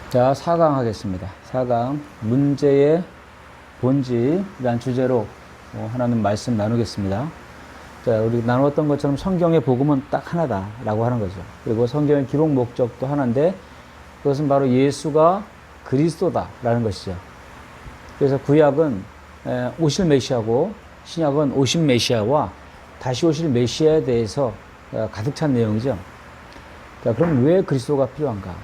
자, 4강 하겠습니다. 4강 문제의 본질이란 주제로 하나님 말씀 나누겠습니다. 자, 우리 나누었던 것처럼 성경의 복음은 딱 하나다라고 하는 거죠. 그리고 성경의 기록 목적도 하나인데 그것은 바로 예수가 그리스도다라는 것이죠. 그래서 구약은 오실 메시아고 신약은 오신 메시아와 다시 오실 메시아에 대해서 가득 찬 내용이죠. 자, 그럼 왜 그리스도가 필요한가?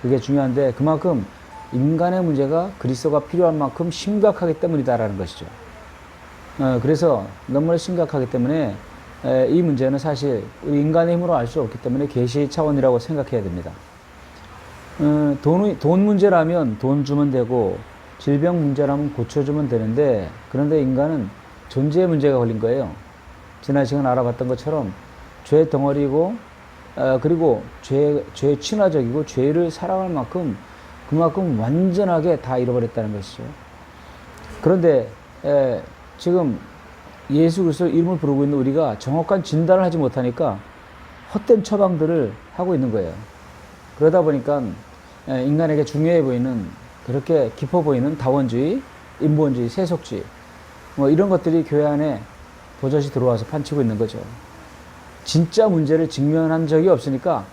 그게 중요한데 그만큼 인간의 문제가 그리스도가 필요한 만큼 심각하기 때문이다라는 것이죠. 그래서 너무나 심각하기 때문에 이 문제는 사실 우리 인간의 힘으로 알 수 없기 때문에 계시 차원이라고 생각해야 됩니다. 돈 문제라면 돈 주면 되고 질병 문제라면 고쳐주면 되는데 그런데 인간은 존재의 문제가 걸린 거예요. 지난 시간 알아봤던 것처럼 죄 덩어리고 그리고 죄에 친화적이고 죄를 사랑할 만큼 그만큼 완전하게 다 잃어버렸다는 것이죠. 그런데 지금 예수 그리스도 이름을 부르고 있는 우리가 정확한 진단을 하지 못하니까 헛된 처방들을 하고 있는 거예요. 그러다 보니까 인간에게 중요해 보이는 그렇게 깊어 보이는 다원주의, 인본주의, 세속주의 뭐 이런 것들이 교회 안에 버젓이 들어와서 판치고 있는 거죠. 진짜 문제를 직면한 적이 없으니까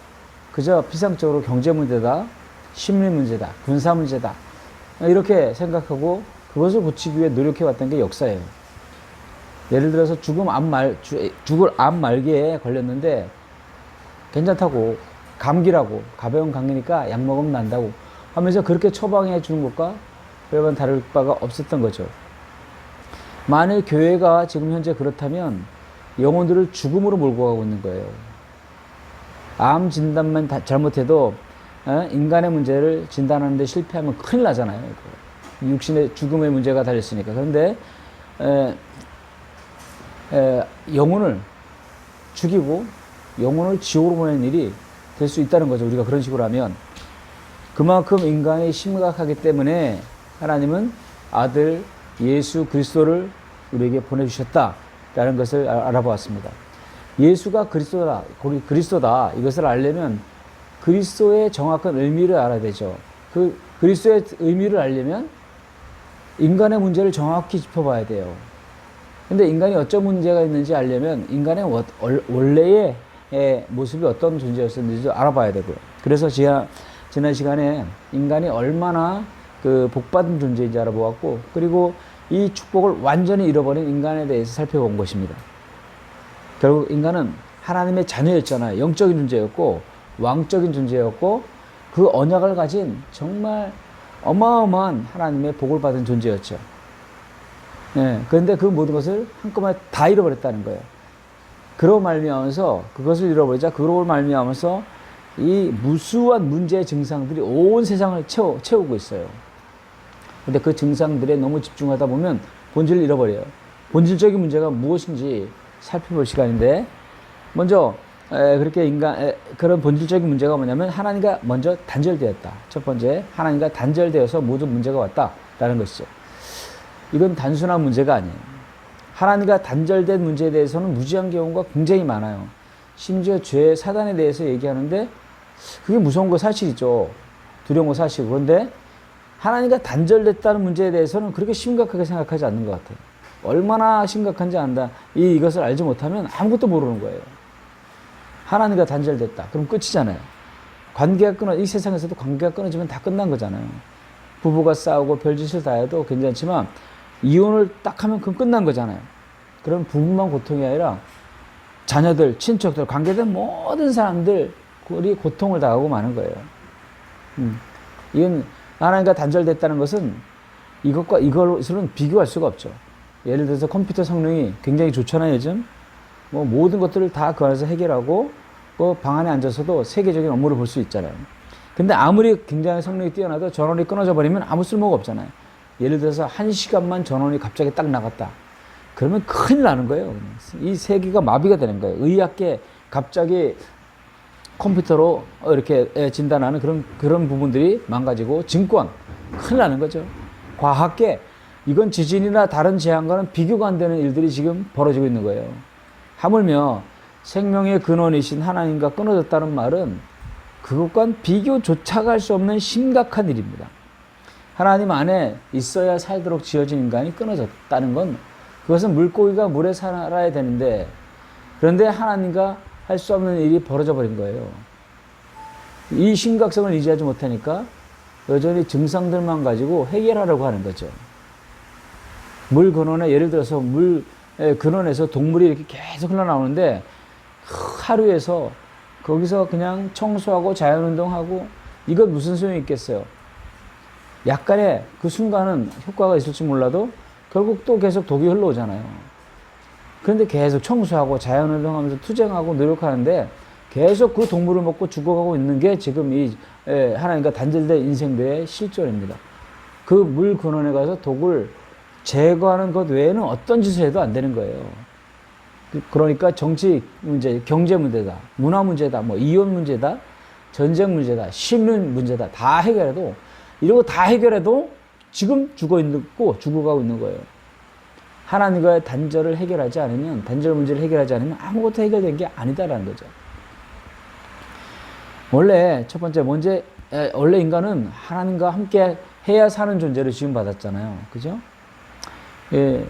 그저 피상적으로 경제 문제다, 심리 문제다, 군사 문제다 이렇게 생각하고 그것을 고치기 위해 노력해왔던 게 역사예요. 예를 들어서 죽을 암 말기에 걸렸는데 괜찮다고 감기라고 가벼운 감기니까 약 먹으면 난다고 하면서 그렇게 처방해 주는 것과 별반 다를 바가 없었던 거죠. 만일 교회가 지금 현재 그렇다면 영혼들을 죽음으로 몰고 가고 있는 거예요. 암 진단만 잘못해도 인간의 문제를 진단하는 데 실패하면 큰일 나잖아요. 육신의 죽음의 문제가 달렸으니까. 그런데 영혼을 죽이고 영혼을 지옥으로 보내는 일이 될 수 있다는 거죠. 우리가 그런 식으로 하면. 그만큼 인간이 심각하기 때문에 하나님은 아들 예수 그리스도를 우리에게 보내주셨다라는 것을 알아보았습니다. 예수가 그리스도다 이것을 알려면 그리스도의 정확한 의미를 알아야 되죠. 그 그리스도의 의미를 알려면 인간의 문제를 정확히 짚어봐야 돼요. 근데 인간이 어떤 문제가 있는지 알려면 인간의 원래의 모습이 어떤 존재였었는지도 알아봐야 되고요. 그래서 지난 시간에 인간이 얼마나 그 복받은 존재인지 알아보았고 그리고 이 축복을 완전히 잃어버린 인간에 대해서 살펴본 것입니다. 결국 인간은 하나님의 자녀였잖아요. 영적인 존재였고 왕적인 존재였고 그 언약을 가진 정말 어마어마한 하나님의 복을 받은 존재였죠. 그런데 그 모든 것을 한꺼번에 다 잃어버렸다는 거예요. 그로 말미암아서 그것을 잃어버리자 그로 말미암아서 이 무수한 문제의 증상들이 온 세상을 채우고 있어요. 근데 그 증상들에 너무 집중하다 보면 본질을 잃어버려요. 본질적인 문제가 무엇인지 살펴볼 시간인데 먼저 그렇게 그런 본질적인 문제가 뭐냐면 하나님과 먼저 단절되었다. 첫 번째, 하나님과 단절되어서 모든 문제가 왔다라는 것이죠. 이건 단순한 문제가 아니에요. 하나님과 단절된 문제에 대해서는 무지한 경우가 굉장히 많아요. 심지어 죄, 사단에 대해서 얘기하는데 그게 무서운 거 사실이죠. 두려운 거 사실이고. 그런데 하나님과 단절됐다는 문제에 대해서는 그렇게 심각하게 생각하지 않는 것 같아요. 얼마나 심각한지 안다. 이것을 알지 못하면 아무것도 모르는 거예요. 하나님과 단절됐다. 그럼 끝이잖아요. 이 세상에서도 관계가 끊어지면 다 끝난 거잖아요. 부부가 싸우고 별짓을 다 해도 괜찮지만 이혼을 딱 하면 그건 끝난 거잖아요. 그럼 부부만 고통이 아니라 자녀들, 친척들, 관계된 모든 사람들이 고통을 당하고 마는 거예요. 이건 하나님과 단절됐다는 것은 이것으로는 비교할 수가 없죠. 예를 들어서 컴퓨터 성능이 굉장히 좋잖아요, 요즘. 뭐 모든 것들을 다 그 안에서 해결하고 그 방 안에 앉아서도 세계적인 업무를 볼 수 있잖아요. 근데 아무리 굉장히 성능이 뛰어나도 전원이 끊어져 버리면 아무 쓸모가 없잖아요. 예를 들어서 1시간만 전원이 갑자기 딱 나갔다. 그러면 큰일 나는 거예요. 이 세계가 마비가 되는 거예요. 의학계 갑자기 컴퓨터로 이렇게 진단하는 그런 부분들이 망가지고 증권 큰일 나는 거죠. 과학계 이건 지진이나 다른 재앙과는 비교가 안 되는 일들이 지금 벌어지고 있는 거예요. 하물며 생명의 근원이신 하나님과 끊어졌다는 말은 그것과는 비교조차 할 수 없는 심각한 일입니다. 하나님 안에 있어야 살도록 지어진 인간이 끊어졌다는 건 그것은 물고기가 물에 살아야 되는데 그런데 하나님과 할 수 없는 일이 벌어져 버린 거예요. 이 심각성을 이해하지 못하니까 여전히 증상들만 가지고 해결하려고 하는 거죠. 물 근원에 예를 들어서 물 근원에서 동물이 이렇게 계속 흘러나오는데 하루에서 거기서 그냥 청소하고 자연운동하고 이건 무슨 소용이 있겠어요. 약간의 그 순간은 효과가 있을지 몰라도 결국 또 계속 독이 흘러오잖아요. 그런데 계속 청소하고 자연운동하면서 투쟁하고 노력하는데 계속 그 동물을 먹고 죽어가고 있는 게 지금 이 하나님과 단절된 인생들의 실존입니다. 그 물 근원에 가서 독을 제거하는 것 외에는 어떤 짓을 해도 안 되는 거예요. 그러니까 정치 문제, 경제 문제다, 문화 문제다, 뭐 이혼 문제다, 전쟁 문제다, 식민 문제다 다 해결해도 이런 거 다 해결해도 지금 죽어가고 있는 거예요. 하나님과의 단절을 해결하지 않으면, 단절 문제를 해결하지 않으면 아무것도 해결된 게 아니다라는 거죠. 원래 첫 번째 원래 인간은 하나님과 함께 해야 사는 존재를 지음받았잖아요. 그죠? 예,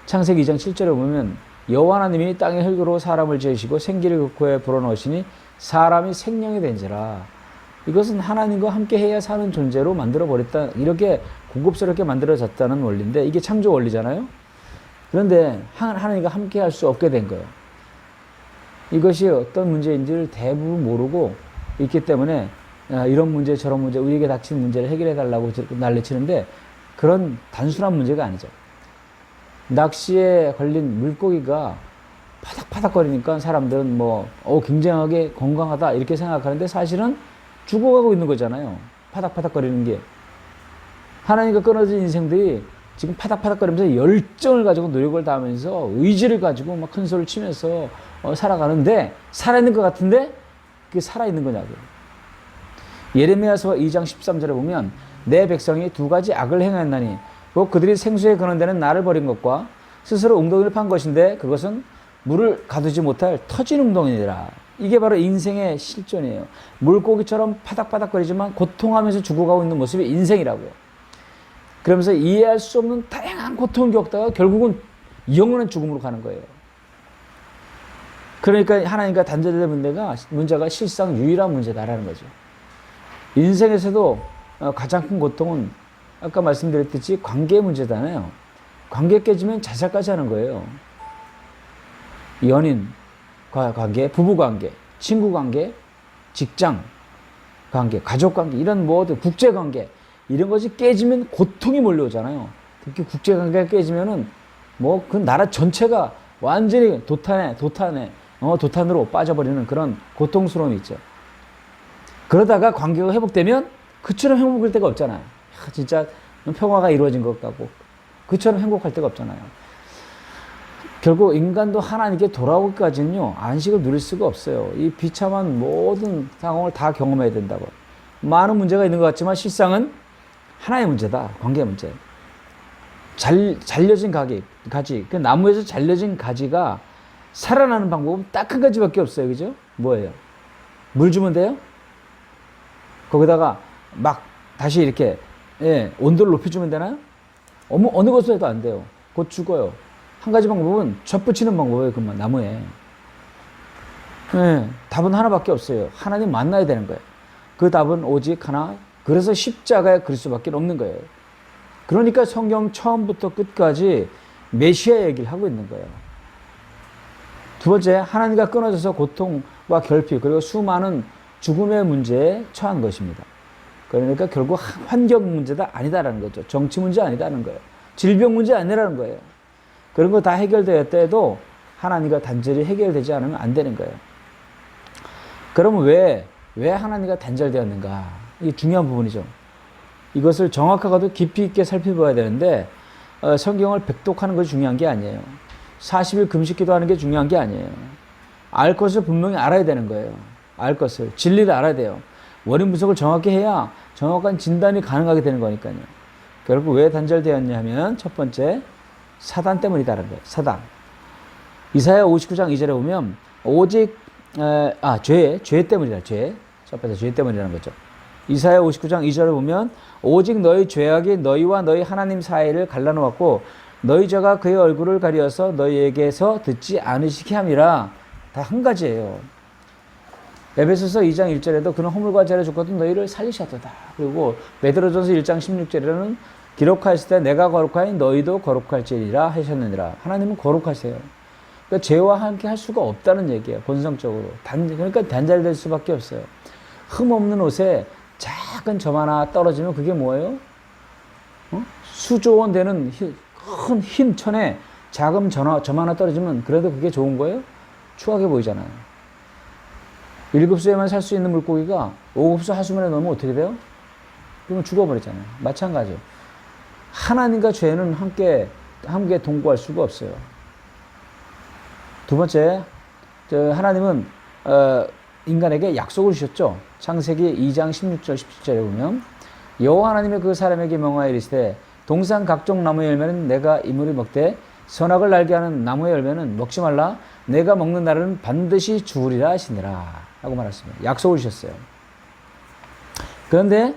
창세기 2장 7절에 보면 여호와 하나님이 땅의 흙으로 사람을 지으시고 생기를 그 코에 불어넣으시니 사람이 생명이 된지라. 이것은 하나님과 함께 해야 사는 존재로 만들어버렸다. 이렇게 고급스럽게 만들어졌다는 원리인데 이게 창조 원리잖아요. 그런데 하나님과 함께 할 수 없게 된 거예요. 이것이 어떤 문제인지를 대부분 모르고 있기 때문에 이런 문제 저런 문제 우리에게 닥친 문제를 해결해 달라고 난리치는데 그런 단순한 문제가 아니죠. 낚시에 걸린 물고기가 파닥파닥거리니까 사람들은 굉장하게 건강하다 이렇게 생각하는데 사실은 죽어가고 있는 거잖아요. 파닥파닥거리는 게. 하나님과 끊어진 인생들이 지금 파닥파닥거리면서 열정을 가지고 노력을 다하면서 의지를 가지고 막 큰 소리를 치면서 살아가는데 살아있는 것 같은데 그게 살아있는 거냐고요. 예레미야서 2장 13절에 보면 내 백성이 두 가지 악을 행하였나니 곧 그들이 생수에 거는 데는 나를 버린 것과 스스로 웅덩이를 판 것인데 그것은 물을 가두지 못할 터진 웅덩이니라. 이게 바로 인생의 실존이에요. 물고기처럼 파닥파닥거리지만 고통하면서 죽어가고 있는 모습이 인생이라고요. 그러면서 이해할 수 없는 다양한 고통을 겪다가 결국은 영원한 죽음으로 가는 거예요. 그러니까 하나님과 단절된 문제가 실상 유일한 문제다라는 거죠. 인생에서도 가장 큰 고통은 아까 말씀드렸듯이 관계의 문제잖아요. 관계 깨지면 자살까지 하는 거예요. 연인과 관계, 부부 관계, 친구 관계, 직장 관계, 가족 관계, 이런 모든 국제 관계, 이런 것이 깨지면 고통이 몰려오잖아요. 특히 국제 관계가 깨지면은 그 나라 전체가 완전히 도탄으로 빠져버리는 그런 고통스러움이 있죠. 그러다가 관계가 회복되면 그처럼 행복할 때가 없잖아요. 진짜 평화가 이루어진 것 같고 그처럼 행복할 때가 없잖아요. 결국 인간도 하나님께 돌아오기까지는요 안식을 누릴 수가 없어요. 이 비참한 모든 상황을 다 경험해야 된다고. 많은 문제가 있는 것 같지만 실상은 하나의 문제다. 관계 문제. 잘려진 가지. 그 나무에서 잘려진 가지가 살아나는 방법은 딱 한 가지밖에 없어요. 그죠? 뭐예요? 물 주면 돼요? 거기다가 막 다시 이렇게 온도를 높여주면 되나요? 어느 것을 해도 안 돼요. 곧 죽어요. 한 가지 방법은 젖붙이는 방법이에요. 그만 나무에. 답은 하나밖에 없어요. 하나님 만나야 되는 거예요. 그 답은 오직 하나. 그래서 십자가에 그리스도밖에 없는 거예요. 그러니까 성경 처음부터 끝까지 메시아 얘기를 하고 있는 거예요. 두 번째, 하나님과 끊어져서 고통과 결핍 그리고 수많은 죽음의 문제에 처한 것입니다. 그러니까 결국 환경 문제가 아니다라는 거죠. 정치 문제 아니다는 거예요. 질병 문제 아니라는 거예요. 그런 거 다 해결되었다 도 하나님과 단절이 해결되지 않으면 안 되는 거예요. 그러면 왜 하나님과 단절되었는가? 이게 중요한 부분이죠. 이것을 정확하고도 깊이 있게 살펴봐야 되는데 성경을 백독하는 것이 중요한 게 아니에요. 40일 금식 기도하는 게 중요한 게 아니에요. 알 것을 분명히 알아야 되는 거예요. 알 것을. 진리를 알아야 돼요. 원인 분석을 정확히 해야 정확한 진단이 가능하게 되는 거니까요. 결국 왜 단절되었냐 하면 첫 번째, 사단 때문이다라는 거예요. 사단. 이사야 59장 2절에 보면 오직 죄 때문이다. 죄. 앞에서 죄 때문이라는 거죠. 이사야 59장 2절에 보면 오직 너희 죄악이 너희와 너희 하나님 사이를 갈라놓았고 너희 죄가 그의 얼굴을 가리어서 너희에게서 듣지 않으시게 함이라. 다 한 가지예요. 에베소서 2장 1절에도 그는 허물과 죄를 줬거든 너희를 살리셨도다. 그리고 베드로전서 1장 16절에는 기록하였을 때 내가 거룩하니 너희도 거룩할지니라 하셨느니라. 하나님은 거룩하세요. 그러니까 죄와 함께 할 수가 없다는 얘기예요. 본성적으로. 그러니까 단절될 수밖에 없어요. 흠 없는 옷에 작은 점 하나 떨어지면 그게 뭐예요? 수조원 되는 큰 흰 천에 작은 점 하나 떨어지면 그래도 그게 좋은 거예요? 추하게 보이잖아요. 1급수에만 살 수 있는 물고기가 5급수 하수면에 넣으면 어떻게 돼요? 그러면 죽어버리잖아요. 마찬가지예요. 하나님과 죄는 함께 동거할 수가 없어요. 두 번째, 하나님은 인간에게 약속을 주셨죠. 창세기 2장 16절 17절에 보면 여호와 하나님의 그 사람에게 명하여 이르시되 동산 각종 나무의 열매는 내가 이물이 먹되 선악을 알게 하는 나무의 열매는 먹지 말라. 내가 먹는 날은 반드시 죽으리라 하시니라 라고 말했습니다. 약속을 주셨어요. 그런데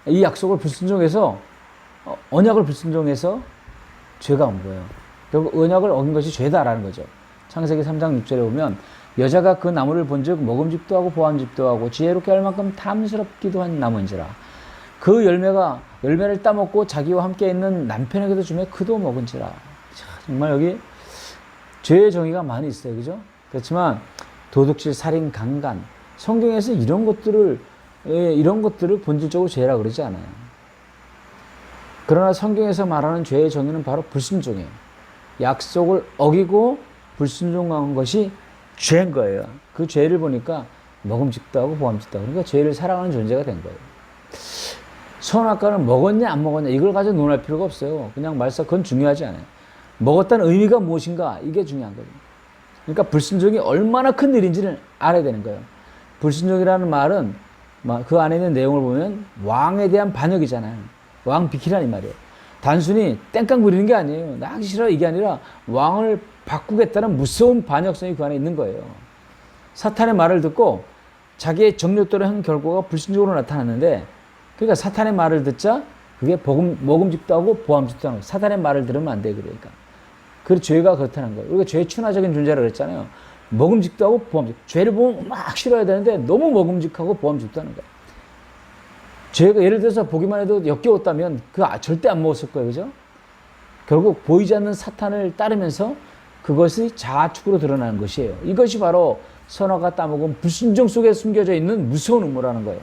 이 약속을 불순종해서 언약을 불순종해서 죄가 온 거예요. 결국 언약을 어긴 것이 죄다라는 거죠. 창세기 3장 6절에 보면 여자가 그 나무를 본즉 먹음직도 하고 보암직도 하고 지혜롭게 할 만큼 탐스럽기도 한 나무인지라. 그 열매를 따먹고 자기와 함께 있는 남편에게도 주며 그도 먹은지라. 정말 여기 죄의 정의가 많이 있어요. 그죠? 그렇지만 도둑질, 살인, 강간, 성경에서 이런 것들을 본질적으로 죄라 그러지 않아요. 그러나 성경에서 말하는 죄의 정의는 바로 불순종이에요. 약속을 어기고 불순종한 것이 죄인 거예요. 그 죄를 보니까 먹음직도 하고 보암직도 하고 그러니까 죄를 사랑하는 존재가 된 거예요. 선악과는 먹었냐 안 먹었냐 이걸 가지고 논할 필요가 없어요. 그냥 말써 그건 중요하지 않아요. 먹었다는 의미가 무엇인가 이게 중요한 거예요. 그러니까 불순종이 얼마나 큰 일인지를 알아야 되는 거예요. 불순종이라는 말은 그 안에 있는 내용을 보면 왕에 대한 반역이잖아요. 왕 비키라는 이 말이에요. 단순히 땡깡 부리는 게 아니에요. 나 하기 싫어 이게 아니라 왕을 바꾸겠다는 무서운 반역성이 그 안에 있는 거예요. 사탄의 말을 듣고 자기의 정욕대로 한 결과가 불순종으로 나타났는데 그러니까 사탄의 말을 듣자 그게 먹음직도 하고 보암직도 하는 거예요. 사탄의 말을 들으면 안 돼. 그러니까. 그 죄가 그렇다는 거예요. 우리가 죄의 춘화적인 존재라고 그랬잖아요. 먹음직도 하고 보암직. 죄를 보면 막 싫어야 되는데 너무 먹음직하고 보암직도 하는 거예요. 죄가 예를 들어서 보기만 해도 역겨웠다면 절대 안 먹었을 거예요. 그죠? 결국 보이지 않는 사탄을 따르면서 그것이 자아축으로 드러나는 것이에요. 이것이 바로 선악과 따먹은 불순종 속에 숨겨져 있는 무서운 음모라는 거예요.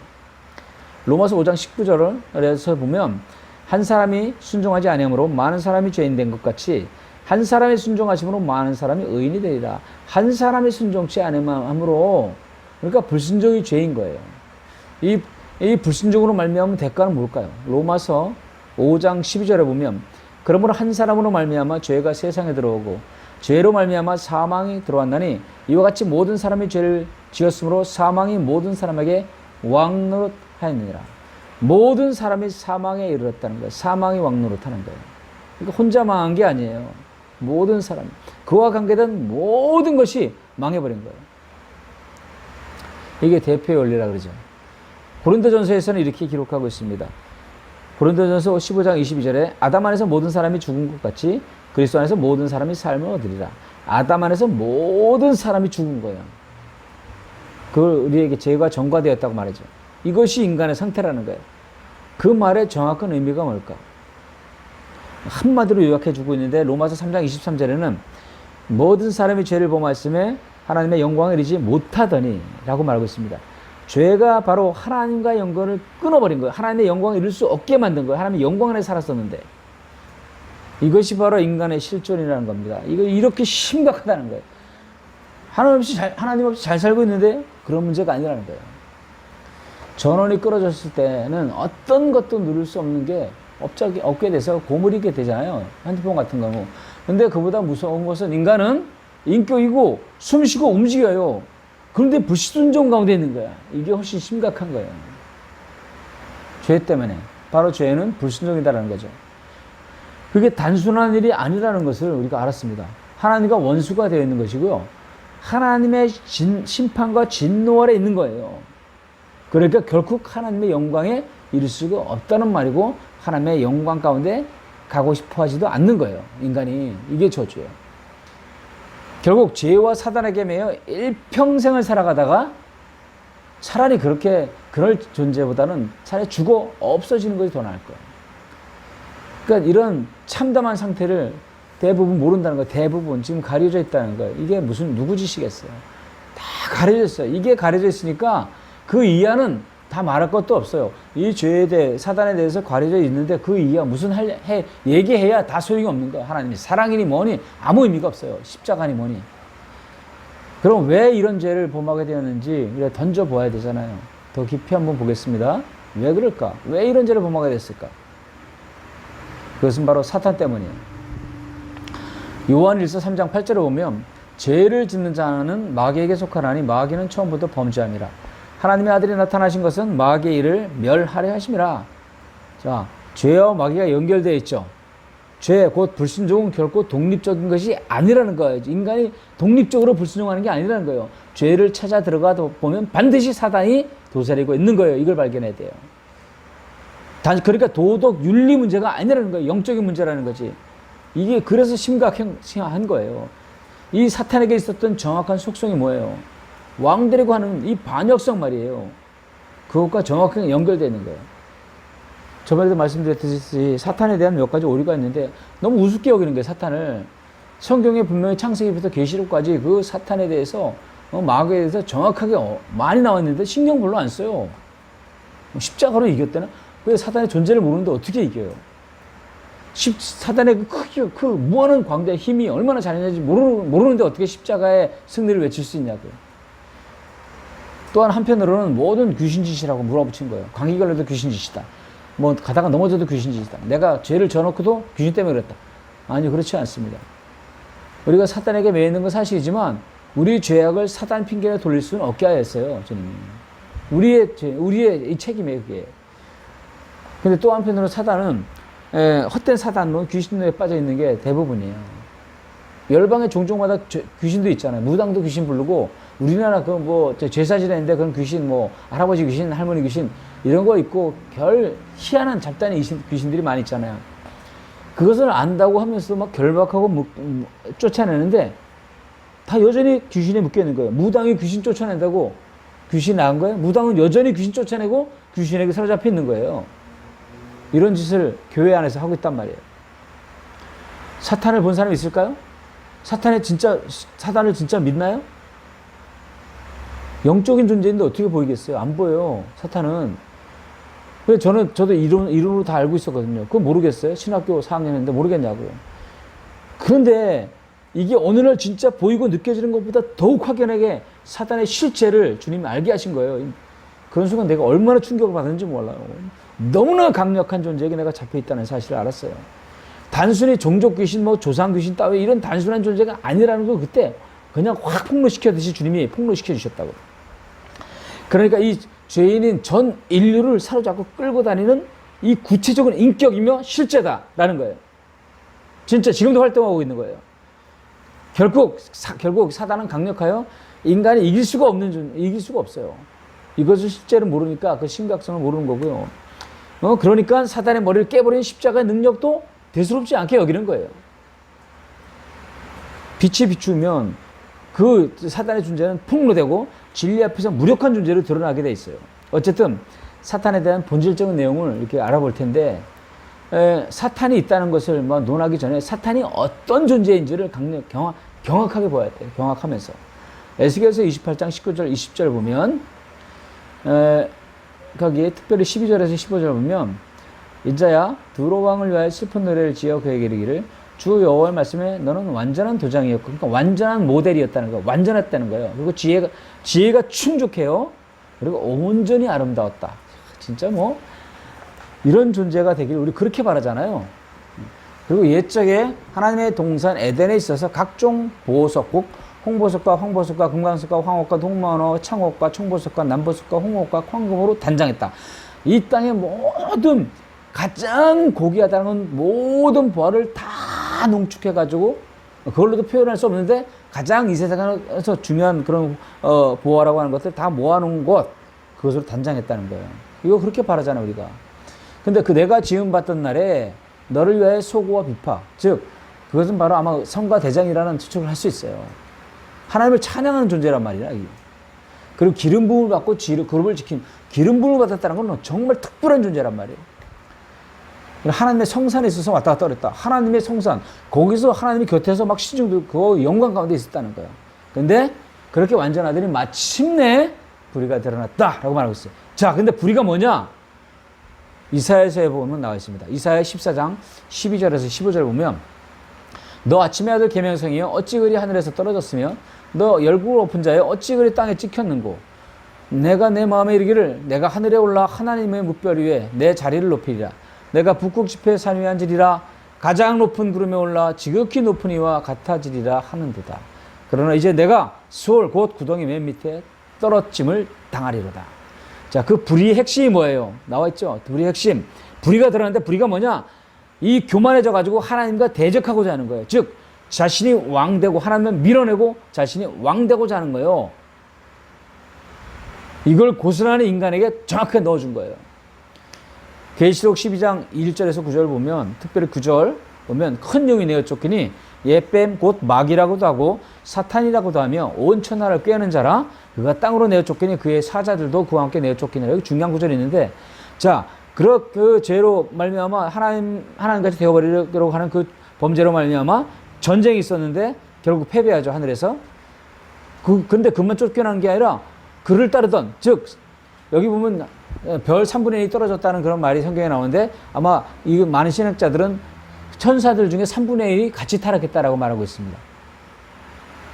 로마서 5장 19절을 그래서 보면 한 사람이 순종하지 아니함으로 많은 사람이 죄인 된 것 같이 한 사람이 순종하심으로 많은 사람이 의인이 되리라. 한 사람이 순종치 아니함으로 그러니까 불순종이 죄인 거예요. 이 불순종으로 말미암은 대가는 뭘까요? 로마서 5장 12절에 보면 그러므로 한 사람으로 말미암아 죄가 세상에 들어오고 죄로 말미암아 사망이 들어왔나니 이와 같이 모든 사람이 죄를 지었으므로 사망이 모든 사람에게 왕노릇하였느니라. 모든 사람이 사망에 이르렀다는 거예요. 사망이 왕노릇하는 거예요. 그러니까 혼자 망한 게 아니에요. 모든 사람, 그와 관계된 모든 것이 망해버린 거예요. 이게 대표의 원리라 그러죠. 고린도전서에서는 이렇게 기록하고 있습니다. 고린도전서 15장 22절에 아담 안에서 모든 사람이 죽은 것 같이 그리스도 안에서 모든 사람이 삶을 얻으리라. 아담 안에서 모든 사람이 죽은 거예요. 그걸 우리에게 죄가 전가되었다고 말하죠. 이것이 인간의 상태라는 거예요. 그 말의 정확한 의미가 뭘까? 한마디로 요약해주고 있는데 로마서 3장 23절에는 모든 사람이 죄를 범하였음에 하나님의 영광을 이루지 못하더니 라고 말하고 있습니다. 죄가 바로 하나님과 영광을 끊어버린 거예요. 하나님의 영광을 이룰 수 없게 만든 거예요. 하나님의 영광 안에 살았었는데 이것이 바로 인간의 실존이라는 겁니다. 이거 이렇게 심각하다는 거예요. 하나님 없이 잘 살고 있는데 그런 문제가 아니라는 거예요. 전원이 끊어졌을 때는 어떤 것도 누릴 수 없는 게 없게 돼서 고무리게 되잖아요. 핸드폰 같은 경우. 근데 그보다 무서운 것은 인간은 인격이고 숨쉬고 움직여요. 그런데 불순종 가운데 있는 거야. 이게 훨씬 심각한 거예요. 죄 때문에. 바로 죄는 불순종이다라는 거죠. 그게 단순한 일이 아니라는 것을 우리가 알았습니다. 하나님과 원수가 되어 있는 것이고요. 하나님의 심판과 진노 아래 있는 거예요. 그러니까 결국 하나님의 영광에 이를 수가 없다는 말이고 하나님의 영광 가운데 가고 싶어 하지도 않는 거예요. 인간이. 이게 저주예요. 결국 죄와 사단에게 매여 일평생을 살아가다가 차라리 그럴 존재보다는 차라리 죽어 없어지는 것이 더 나을 거예요. 그러니까 이런 참담한 상태를 대부분 모른다는 거예요. 대부분 지금 가려져 있다는 거예요. 이게 누구 짓이겠어요. 다 가려져 있어요. 이게 가려져 있으니까 그 이하는 다 말할 것도 없어요. 이 죄에 대해 사단에 대해서 가려져 있는데 그 이하 무슨 얘기해야 다 소용이 없는 거예요. 하나님이 사랑이니 뭐니 아무 의미가 없어요. 십자가니 뭐니. 그럼 왜 이런 죄를 범하게 되었는지 던져보아야 되잖아요. 더 깊이 한번 보겠습니다. 왜 그럴까? 왜 이런 죄를 범하게 됐을까? 그것은 바로 사탄 때문이에요. 요한 1서 3장 8절에 보면 죄를 짓는 자는 마귀에게 속하나니 마귀는 처음부터 범죄함이라. 하나님의 아들이 나타나신 것은 마귀의 일을 멸하려 하심이라. 자, 죄와 마귀가 연결되어 있죠. 죄, 곧 불순종은 결코 독립적인 것이 아니라는 거예요. 인간이 독립적으로 불순종하는 게 아니라는 거예요. 죄를 찾아 들어가 보면 반드시 사단이 도사리고 있는 거예요. 이걸 발견해야 돼요. 그러니까 도덕, 윤리 문제가 아니라는 거예요. 영적인 문제라는 거지. 이게 그래서 심각한 거예요. 이 사탄에게 있었던 정확한 속성이 뭐예요? 왕들이고 하는 이 반역성 말이에요. 그것과 정확하게 연결되어 있는 거예요. 저번에도 말씀드렸듯이 사탄에 대한 몇 가지 오류가 있는데 너무 우습게 여기는 거예요. 사탄을. 성경에 분명히 창세기부터 계시록까지 그 사탄에 대해서 마귀에 대해서 정확하게 많이 나와 있는데 신경 별로 안 써요. 십자가로 이겼다나? 왜 사탄의 존재를 모르는데 어떻게 이겨요? 사단의 그 무한한 광대의 힘이 얼마나 잘했는지 모르는데 어떻게 십자가의 승리를 외칠 수 있냐고요. 또한 한편으로는 모든 귀신짓이라고 물어붙인 거예요. 감기 걸려도 귀신짓이다. 뭐 가다가 넘어져도 귀신짓이다. 내가 죄를 져놓고도 귀신 때문에 그랬다. 아니요, 그렇지 않습니다. 우리가 사탄에게 매여 있는 건 사실이지만 우리 죄악을 사단 핑계로 돌릴 수는 없게 하였어요. 주님이. 우리의 이 책임이에요. 그게. 근데 또 한편으로 사단은 헛된 사단로 귀신에 빠져 있는 게 대부분이에요. 열방에 종종마다 귀신도 있잖아요. 무당도 귀신 부르고 우리나라 제사 지내는데 그런 귀신 할아버지 귀신, 할머니 귀신 이런 거 있고 별 희한한 잡다한 귀신들이 많이 있잖아요. 그것을 안다고 하면서 막 결박하고 쫓아내는데 다 여전히 귀신에 묶여 있는 거예요. 무당이 귀신 쫓아낸다고 귀신이 나은 거예요? 무당은 여전히 귀신 쫓아내고 귀신에게 사로잡혀 있는 거예요. 이런 짓을 교회 안에서 하고 있단 말이에요. 사탄을 본 사람이 있을까요? 사탄을 진짜 믿나요? 영적인 존재인데 어떻게 보이겠어요? 안 보여요. 사탄은. 저도 이론으로 다 알고 있었거든요. 그거 모르겠어요? 신학교 4학년 했는데 모르겠냐고요. 그런데 이게 오늘날 진짜 보이고 느껴지는 것보다 더욱 확연하게 사탄의 실체를 주님이 알게 하신 거예요. 그런 순간 내가 얼마나 충격을 받았는지 몰라요. 너무나 강력한 존재에게 내가 잡혀있다는 사실을 알았어요. 단순히 종족 귀신, 조상 귀신 따위 이런 단순한 존재가 아니라는 걸 그때 그냥 확 폭로시켜듯이 주님이 폭로시켜 주셨다고. 그러니까 이 죄인인 전 인류를 사로잡고 끌고 다니는 이 구체적인 인격이며 실제다라는 거예요. 진짜 지금도 활동하고 있는 거예요. 결국 사단은 강력하여 인간이 이길 수가 없어요. 이것을 실제로 모르니까 그 심각성을 모르는 거고요. 그러니까 사단의 머리를 깨버린 십자가의 능력도 대수롭지 않게 여기는 거예요. 빛이 비추면 그 사단의 존재는 폭로되고 진리 앞에서 무력한 존재로 드러나게 돼 있어요. 어쨌든 사탄에 대한 본질적인 내용을 이렇게 알아볼 텐데 사탄이 있다는 것을 논하기 전에 사탄이 어떤 존재인지를 경악하게 보아야 돼요. 경악하면서 에스겔서 28장 19절 20절 보면 거기에 특별히 12절에서 15절 보면 인자야 두로 왕을 위하여 슬픈 노래를 지어 그에게 이르기를 주 여호와의 말씀에 너는 완전한 도장이었고, 그러니까 완전한 모델이었다는 거예요. 완전했다는 거예요. 그리고 지혜가 충족해요. 그리고 온전히 아름다웠다. 진짜 이런 존재가 되길 우리 그렇게 바라잖아요. 그리고 옛적에 하나님의 동산 에덴에 있어서 각종 보석, 곧 홍보석과 황보석과 금강석과 황옥과 동만호, 창옥과 총보석과 남보석과 홍옥과 황금으로 단장했다. 이 땅의 모든 가장 고귀하다는 모든 보화를 다 농축해가지고 그걸로도 표현할 수 없는데 가장 이 세상에서 중요한 그런 보화라고 하는 것들 다 모아놓은 곳, 그것으로 단장했다는 거예요. 이거 그렇게 바라잖아 우리가. 근데 그 내가 지음 받던 날에 너를 위하여 소고와 비파, 즉 그것은 바로 아마 성과 대장이라는 추측을 할 수 있어요. 하나님을 찬양하는 존재란 말이야. 그리고 기름 부음을 받고 그룹을 지킨, 기름 부음을 받았다는 건 정말 특별한 존재란 말이에요. 하나님의 성산에 있어서 왔다 갔다 그랬다. 하나님의 성산, 거기서 하나님이 곁에서 막 시중도 그 영광 가운데 있었다는 거예요. 근데 그렇게 완전하더니 마침내 불의가 드러났다라고 말하고 있어요. 자, 근데 불의가 뭐냐? 이사야서에 보면 나와 있습니다. 이사야 14장 12절에서 15절에 보면 너 아침의 아들 계명성이여 어찌 그리 하늘에서 떨어졌으며 너 열국을 엎은 자여 어찌 그리 땅에 찍혔는고 내가 내 마음에 이르기를 내가 하늘에 올라 하나님의 뭇별 위에 내 자리를 높이리라 내가 북극 지폐 산 위에 앉으리라 가장 높은 구름에 올라 지극히 높은 이와 같아지리라 하는도다. 그러나 이제 내가 수월 곧 구덩이 맨 밑에 떨어짐을 당하리로다. 자, 그 불의의 핵심이 뭐예요? 나와 있죠. 불의의 핵심. 불의가 드러났는데 불의가 뭐냐? 이 교만해져 가지고 하나님과 대적하고자 하는 거예요. 즉 자신이 왕되고 하나님을 밀어내고 자신이 왕되고자 하는 거예요. 이걸 고스란히 인간에게 정확하게 넣어준 거예요. 계시록 12장 1절에서 9절 보면 특별히 9절 보면 큰 용이 내어 쫓기니 예뱀 곧 마귀라고도 하고 사탄이라고도 하며 온 천하를 꾀하는 자라 그가 땅으로 내어 쫓기니 그의 사자들도 그와 함께 내어 쫓기니라. 여기 중요한 구절이 있는데 자 그 죄로 말미암아 하나님같이 되어버리려고 하는 그 범죄로 말미암아 전쟁이 있었는데 결국 패배하죠. 하늘에서. 근데 그만 쫓겨난 게 아니라 그를 따르던 즉 여기 보면 별 3분의 1이 떨어졌다는 그런 말이 성경에 나오는데 아마 이 많은 신학자들은 천사들 중에 3분의 1이 같이 타락했다라고 말하고 있습니다.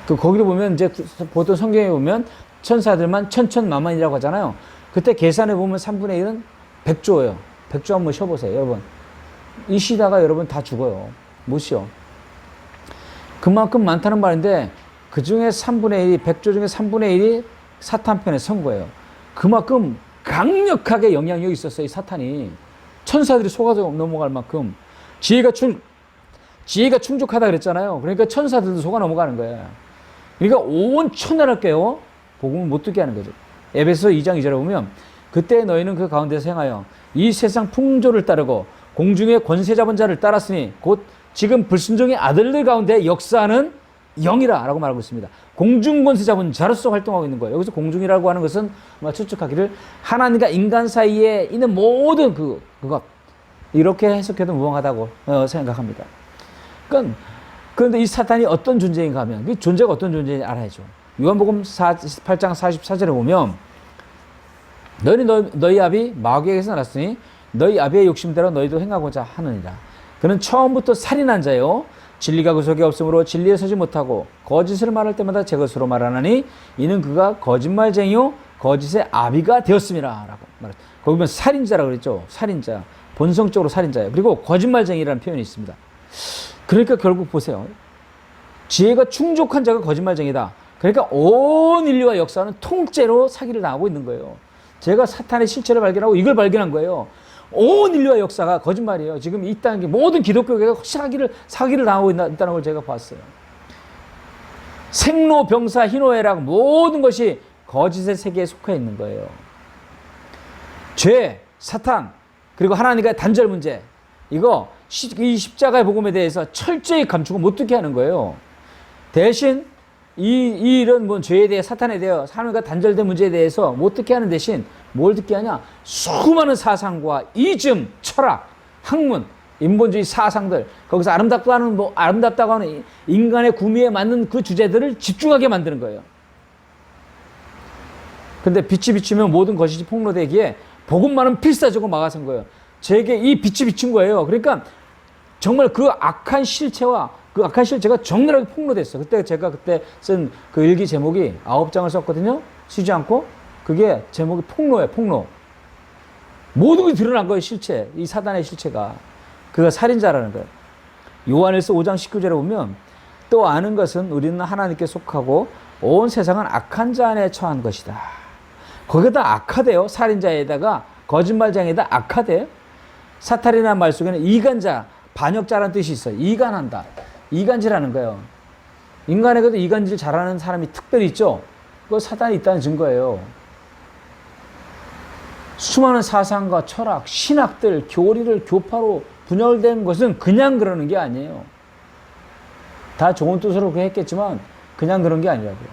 거기를 보면 이제 보통 성경에 보면 천사들만 천천만만이라고 하잖아요. 그때 계산해 보면 3분의 1은 100조예요. 100조 한번 쉬어보세요, 여러분. 이 쉬다가 여러분 다 죽어요. 못 쉬어. 그만큼 많다는 말인데 그 중에 3분의 1이 100조 중에 3분의 1이 사탄 편에 선 거예요. 그만큼 강력하게 영향력이 있었어요. 이 사탄이. 천사들이 속아서 넘어갈 만큼 지혜가 충족하다 그랬잖아요. 그러니까 천사들도 속아 넘어가는 거예요. 그러니까 온 천하를 깨워 복음을 못 듣게 하는 거죠. 에베소 2장 2절에 보면 그때 너희는 그 가운데서 행하여 이 세상 풍조를 따르고 공중의 권세 잡은 자를 따랐으니 곧 지금 불순종의 아들들 가운데 역사하는 영이라 라고 말하고 있습니다. 공중 권세 잡은 자로서 활동하고 있는 거예요. 여기서 공중이라고 하는 것은 추측하기를 하나님과 인간 사이에 있는 모든 그것 이렇게 해석해도 무방하다고 생각합니다. 그런데 이 사탄이 어떤 존재인가 하면 그 존재가 어떤 존재인지 알아야죠. 요한복음 8장 44절에 보면 너희 아비 마귀에게서 났으니 너희 아비의 욕심대로 너희도 행하고자 하느니라. 그는 처음부터 살인한 자요 진리가 그 속에 없으므로 진리에 서지 못하고 거짓을 말할 때마다 제 것으로 말하나니 이는 그가 거짓말쟁이요 거짓의 아비가 되었음이라 라고 말했죠. 거기 보면 살인자라고 그랬죠. 살인자. 본성적으로 살인자예요. 그리고 거짓말쟁이라는 표현이 있습니다. 그러니까 결국 보세요. 지혜가 충족한 자가 거짓말쟁이다. 그러니까 온 인류와 역사는 통째로 사기를 당하고 있는 거예요. 제가 사탄의 실체를 발견하고 이걸 발견한 거예요. 온 인류와 역사가 거짓말이에요. 지금 이 땅에 모든 기독교계가 사기를 당하고 있다는 걸 제가 봤어요. 생로, 병사, 희노애락 모든 것이 거짓의 세계에 속해 있는 거예요. 죄, 사탄, 그리고 하나님과의 단절 문제 이거 이 십자가의 복음에 대해서 철저히 감추고 못 듣게 하는 거예요. 대신 이런 죄에 대해 사탄에 대해 하나님과 단절된 문제에 대해서 못 듣게 하는 대신 뭘 듣게 하냐? 수많은 사상과 이즘, 철학, 학문, 인본주의 사상들 거기서 아름답다고 하는 인간의 구미에 맞는 그 주제들을 집중하게 만드는 거예요. 근데 빛이 비추면 모든 것이 폭로되기에 복음만은 필사적으로 막아선 거예요. 제게 이 빛이 비친 거예요. 그러니까 정말 그 악한 실체가 적나라하게 폭로됐어. 제가 그때 쓴 그 일기 제목이 9장을 썼거든요. 쉬지 않고. 그게 제목이 폭로예요, 폭로. 모든 게 드러난 거예요, 실체. 이 사단의 실체가. 그가 살인자라는 거예요. 요한일서 5장 19절에 보면 또 아는 것은 우리는 하나님께 속하고 온 세상은 악한 자 안에 처한 것이다. 거기다 악하대요. 살인자에다가 거짓말쟁이에다 악하대요. 사탄이라는 말 속에는 이간자, 반역자라는 뜻이 있어요. 이간한다. 이간질하는 거예요. 인간에게도 이간질 잘하는 사람이 특별히 있죠. 그거 사단이 있다는 증거예요. 수많은 사상과 철학, 신학들, 교리를 교파로 분열된 것은 그냥 그러는 게 아니에요. 다 좋은 뜻으로 그렇게 했겠지만 그냥 그런 게 아니라고요.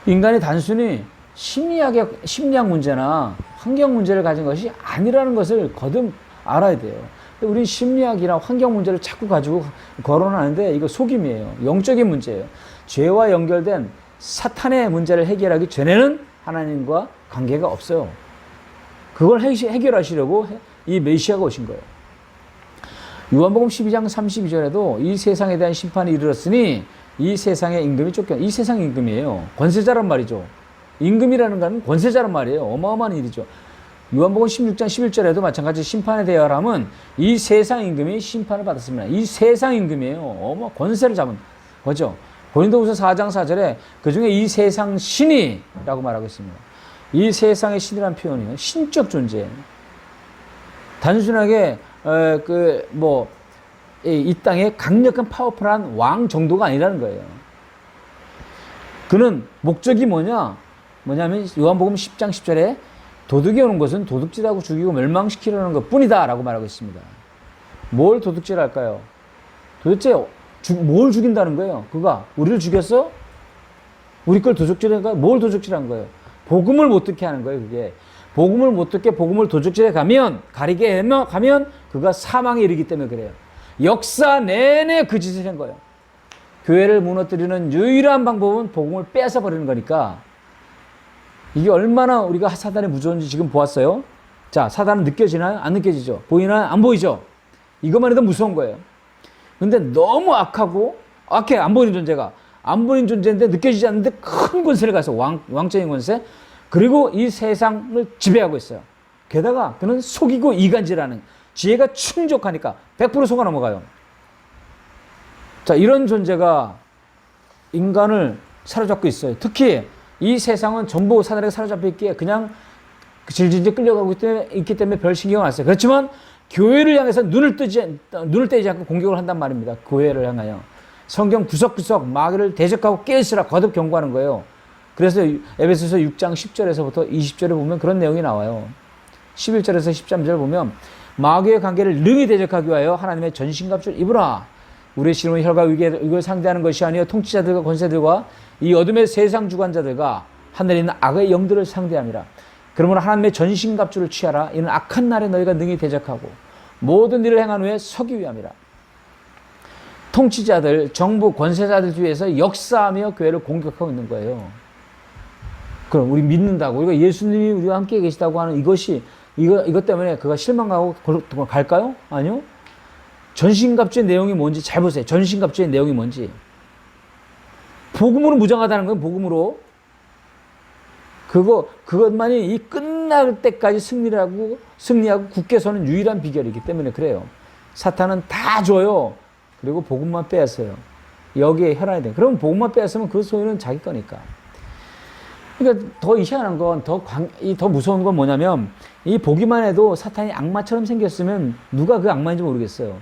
인간이 단순히 심리학 문제나 환경 문제를 가진 것이 아니라는 것을 거듭 알아야 돼요. 우리는 심리학이나 환경 문제를 자꾸 가지고 거론하는데 이거 속임이에요. 영적인 문제예요. 죄와 연결된 사탄의 문제를 해결하기 전에는 하나님과 관계가 없어요. 그걸 해결하시려고 이 메시아가 오신 거예요. 요한복음 12장 32절에도 이 세상에 대한 심판이 이르렀으니 이 세상의 임금이 이 세상 임금이에요. 권세자란 말이죠. 임금이라는 건 권세자란 말이에요. 어마어마한 일이죠. 요한복음 16장 11절에도 마찬가지 심판에 대하여라면 이 세상 임금이 심판을 받았습니다. 이 세상 임금이에요. 권세를 잡은 거죠. 고린도후서 4장 4절에 그중에 이 세상 신이라고 말하고 있습니다. 이 세상의 신이라는 표현이요. 신적 존재. 단순하게 이 땅에 강력한 파워풀한 왕 정도가 아니라는 거예요. 그는 목적이 뭐냐면 요한복음 10장 10절에 도둑이 오는 것은 도둑질하고 죽이고 멸망시키려는 것 뿐이다 라고 말하고 있습니다. 뭘 도둑질할까요? 도대체 뭘 죽인다는 거예요? 그가 우리를 죽였어? 우리 걸 도둑질한가? 뭘 도둑질한 거예요? 복음을 못 듣게 하는 거예요. 그게 복음을 못 듣게 복음을 도둑질해 가리게 가면 그가 사망에 이르기 때문에 그래요. 역사 내내 그 짓을 한 거예요. 교회를 무너뜨리는 유일한 방법은 복음을 뺏어 버리는 거니까 이게 얼마나 우리가 사단의 무서운지 지금 보았어요. 자, 사단은 느껴지나요? 안 느껴지죠? 보이나요? 안 보이죠? 이것만 해도 무서운 거예요. 근데 너무 악해, 안 보이는 존재가. 안 보이는 존재인데 느껴지지 않는데 큰 권세를 가서 왕적인 권세. 그리고 이 세상을 지배하고 있어요. 게다가 그는 속이고 이간질하는 지혜가 충족하니까 100% 속아 넘어가요. 자, 이런 존재가 인간을 사로잡고 있어요. 특히 이 세상은 전부 사단에게 사로잡혀 있기에 그냥 질질질 끌려가고 있기 때문에 별 신경을 안 써요. 그렇지만 교회를 향해서 눈을 떼지 않고 공격을 한단 말입니다. 교회를 향하여. 성경 구석구석 마귀를 대적하고 깨으시라 거듭 경고하는 거예요. 그래서 에베소서 6장 10절에서부터 20절에 보면 그런 내용이 나와요. 11절에서 13절 보면 마귀의 관계를 능히 대적하기 위하여 하나님의 전신갑주를 입으라. 우리의 신은 혈과 위기를 상대하는 것이 아니요 통치자들과 권세들과 이 어둠의 세상 주관자들과 하늘에 있는 악의 영들을 상대함이라. 그러므로 하나님의 전신갑주를 취하라. 이는 악한 날에 너희가 능히 대적하고 모든 일을 행한 후에 서기 위함이라. 통치자들, 정부, 권세자들 뒤에서 역사하며 교회를 공격하고 있는 거예요. 그럼 우리 믿는다고, 우리가 예수님이 우리와 함께 계시다고 하는 이것 때문에 그가 실망하고 갈까요? 아니요. 전신갑주의 내용이 뭔지 잘 보세요. 전신갑주의 내용이 뭔지. 복음으로 무장하다는 건 복음으로. 그것만이 이 끝날 때까지 승리하고 굳게 서는 유일한 비결이기 때문에 그래요. 사탄은 다 줘요. 그리고 복음만 빼앗어요. 여기에 혈안이 돼. 그럼 복음만 빼앗으면 그 소유는 자기 거니까. 그러니까 더 희한한 건, 더 무서운 건 뭐냐면, 이 보기만 해도 사탄이 악마처럼 생겼으면 누가 그 악마인지 모르겠어요.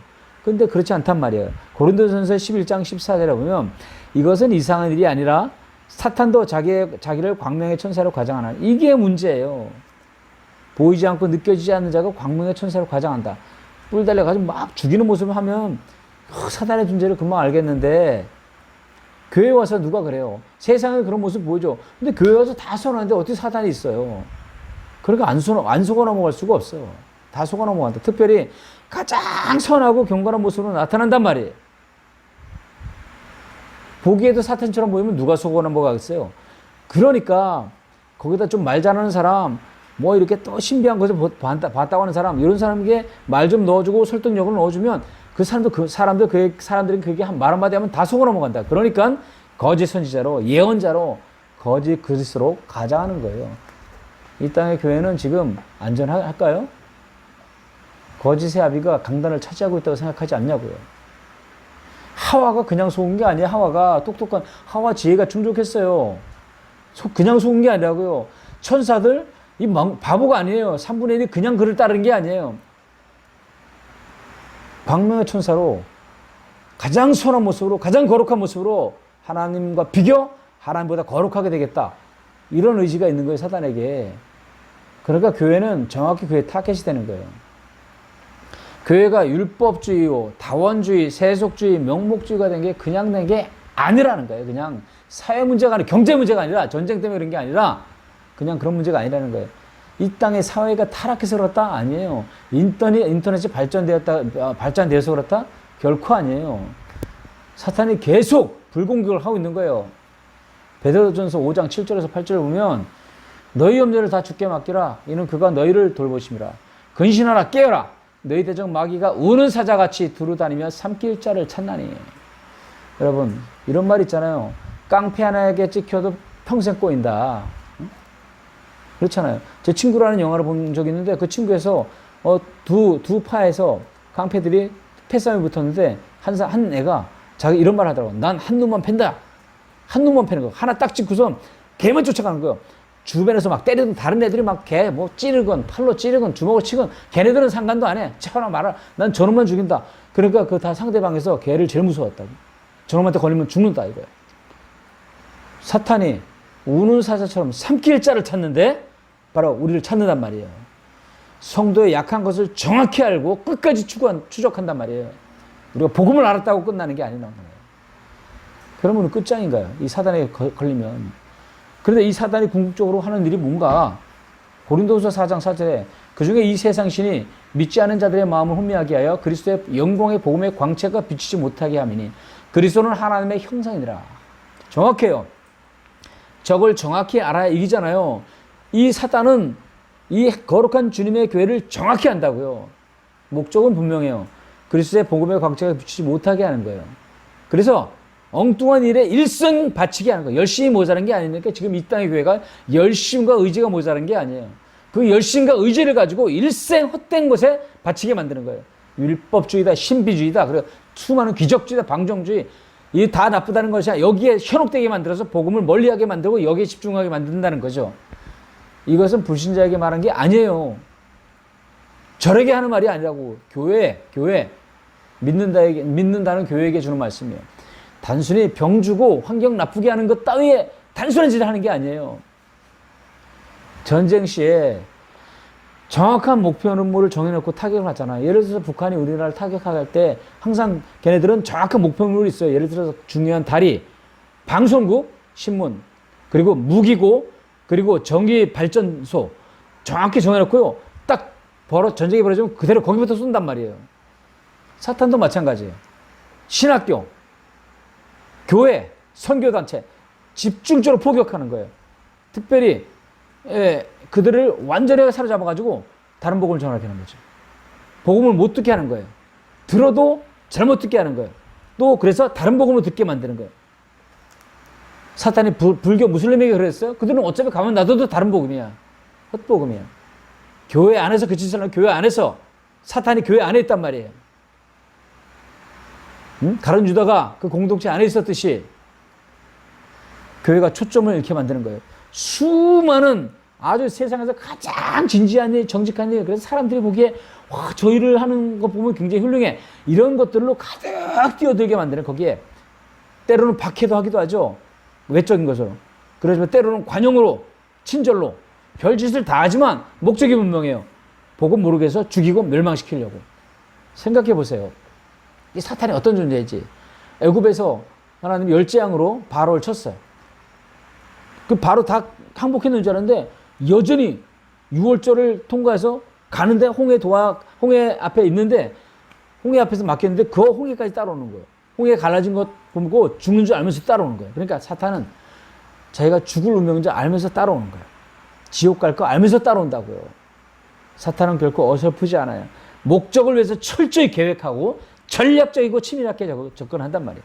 근데 그렇지 않단 말이에요. 고린도전서 11장 14절에 보면 이것은 이상한 일이 아니라 사탄도 자기를 광명의 천사로 과장하나. 이게 문제예요. 보이지 않고 느껴지지 않는 자가 광명의 천사로 과장한다. 뿔 달려가지고 막 죽이는 모습을 하면 사단의 존재를 금방 알겠는데 교회 와서 누가 그래요? 세상에 그런 모습 보이죠. 근데 교회 와서 다 선하는데 어떻게 사단이 있어요? 그러니까 안 속아 넘어갈 수가 없어요. 다 속아 넘어간다. 특별히 가장 선하고 경건한 모습으로 나타난단 말이에요. 보기에도 사탄처럼 보이면 누가 속아 넘어가겠어요? 그러니까 거기다 좀 말 잘하는 사람, 뭐 이렇게 또 신비한 것을 봤다고 하는 사람, 이런 사람에게 말 좀 넣어주고 설득력을 넣어주면 사람들이 그게 말 한마디 하면 다 속아 넘어간다. 그러니까 거짓 선지자로, 예언자로, 거짓 그리스도로 가장하는 거예요. 이 땅의 교회는 지금 안전할까요? 거짓의 아비가 강단을 차지하고 있다고 생각하지 않냐고요. 하와가 그냥 속은 게 아니에요. 하와가 똑똑한, 하와 지혜가 충족했어요. 그냥 속은 게 아니라고요. 천사들, 바보가 아니에요. 3분의 1이 그냥 그를 따르는 게 아니에요. 광명의 천사로 가장 선한 모습으로, 가장 거룩한 모습으로 하나님과 비교, 하나님보다 거룩하게 되겠다. 이런 의지가 있는 거예요, 사단에게. 그러니까 교회는 정확히 그의 타겟이 되는 거예요. 교회가 율법주의요, 다원주의, 세속주의, 명목주의가 된 게 그냥 된 게 아니라는 거예요. 그냥 사회 문제가 아니라, 경제 문제가 아니라, 전쟁 때문에 그런 게 아니라 그냥 그런 문제가 아니라는 거예요. 이 땅의 사회가 타락해서 그렇다? 아니에요. 인터넷이 발전되어서 그렇다? 결코 아니에요. 사탄이 계속 불공격을 하고 있는 거예요. 베드로전서 5장 7절에서 8절을 보면 너희 염려를 다 주께 맡기라. 이는 그가 너희를 돌보심이라. 근신하라 깨어라. 너희 대적 마귀가 우는 사자같이 두루다니며 삼킬 자를 찾나니. 여러분 이런 말 있잖아요. 깡패 하나에게 찍혀도 평생 꼬인다. 그렇잖아요. 제 친구라는 영화를 본 적이 있는데 그 친구에서 두 파에서 깡패들이 패싸움이 붙었는데 한 애가 자기 이런 말 하더라고. 난 한 놈만 팬다. 한 놈만 패는 거. 하나 딱 찍고선 걔만 쫓아가는 거예요. 주변에서 막 때리던 다른 애들이 막 걔 뭐 찌르건 팔로 찌르건 주먹을 치건 걔네들은 상관도 안 해. 차나 말아. 난 저놈만 죽인다. 그러니까 그 다 상대방에서 걔를 제일 무서웠다고. 저놈한테 걸리면 죽는다 이거야. 사탄이 우는 사자처럼 삼킬 자를 찾는데 바로 우리를 찾는단 말이에요. 성도의 약한 것을 정확히 알고 끝까지 추적한단 말이에요. 우리가 복음을 알았다고 끝나는 게 아니란 말이에요. 그러면 끝장인가요? 이 사단에 걸리면. 그런데 이 사단이 궁극적으로 하는 일이 뭔가? 고린도후서 4장 4절에 그중에 이 세상 신이 믿지 않은 자들의 마음을 혼미하게 하여 그리스도의 영광의 복음의 광채가 비치지 못하게 함이니 그리스도는 하나님의 형상이니라. 정확해요. 저걸 정확히 알아야 이기잖아요. 이 사단은 이 거룩한 주님의 교회를 정확히 안다고요. 목적은 분명해요. 그리스도의 복음의 광채가 비치지 못하게 하는 거예요. 그래서 엉뚱한 일에 일생 바치게 하는 거예요. 열심히 모자란 게 아니니까 지금 이 땅의 교회가 열심과 의지가 모자란 게 아니에요. 그 열심과 의지를 가지고 일생 헛된 것에 바치게 만드는 거예요. 율법주의다, 신비주의다, 그리고 수많은 귀적주의다, 방종주의. 이게 다 나쁘다는 것이 아니라 여기에 현혹되게 만들어서 복음을 멀리하게 만들고 여기에 집중하게 만든다는 거죠. 이것은 불신자에게 말한 게 아니에요. 저에게 하는 말이 아니라고. 교회 믿는다는 교회에게 주는 말씀이에요. 단순히 병 주고 환경 나쁘게 하는 것 따위에 단순한 짓을 하는 게 아니에요. 전쟁 시에 정확한 목표 음모를 정해놓고 타격을 하잖아요. 예를 들어서 북한이 우리나라를 타격할 때 항상 걔네들은 정확한 목표 음모가 있어요. 예를 들어서 중요한 다리, 방송국, 신문, 그리고 무기고, 그리고 전기 발전소 정확히 정해놓고요. 딱 전쟁이 벌어지면 그대로 거기부터 쏜단 말이에요. 사탄도 마찬가지예요. 신학교, 교회, 선교단체 집중적으로 포격하는 거예요. 특별히 그들을 완전히 사로잡아가지고 다른 복음을 전하게 하는 거죠. 복음을 못 듣게 하는 거예요. 들어도 잘못 듣게 하는 거예요. 또 그래서 다른 복음을 듣게 만드는 거예요. 사탄이 불교 무슬림에게 그랬어요. 그들은 어차피 가만 놔둬도 다른 복음이야. 헛복음이야. 교회 안에서 그 짓을 하는 교회 안에서 사탄이 교회 안에 있단 말이에요. 가룟 유다가 그 공동체 안에 있었듯이 교회가 초점을 이렇게 만드는 거예요. 수많은 아주 세상에서 가장 진지한 일, 정직한 일, 그래서 사람들이 보기에 와, 저 일을 하는 거 보면 굉장히 훌륭해. 이런 것들로 가득 뛰어들게 만드는 거기에 때로는 박해도 하기도 하죠. 외적인 것으로. 그러지만 때로는 관용으로, 친절로 별짓을 다 하지만 목적이 분명해요. 복음 모르게 해서 죽이고 멸망시키려고. 생각해 보세요. 이 사탄이 어떤 존재인지. 애굽에서 하나님 열재앙으로 바로를 쳤어요. 그 바로 다 항복했는 줄 알았는데 여전히 6월절을 통과해서 가는데 홍해 앞에 있는데 홍해 앞에서 막혔는데 그 홍해까지 따라오는 거예요. 홍해 갈라진 것 보고 죽는 줄 알면서 따라오는 거예요. 그러니까 사탄은 자기가 죽을 운명인 줄 알면서 따라오는 거예요. 지옥 갈 거 알면서 따라온다고요. 사탄은 결코 어설프지 않아요. 목적을 위해서 철저히 계획하고 전략적이고 치밀하게 접근한단 말이에요.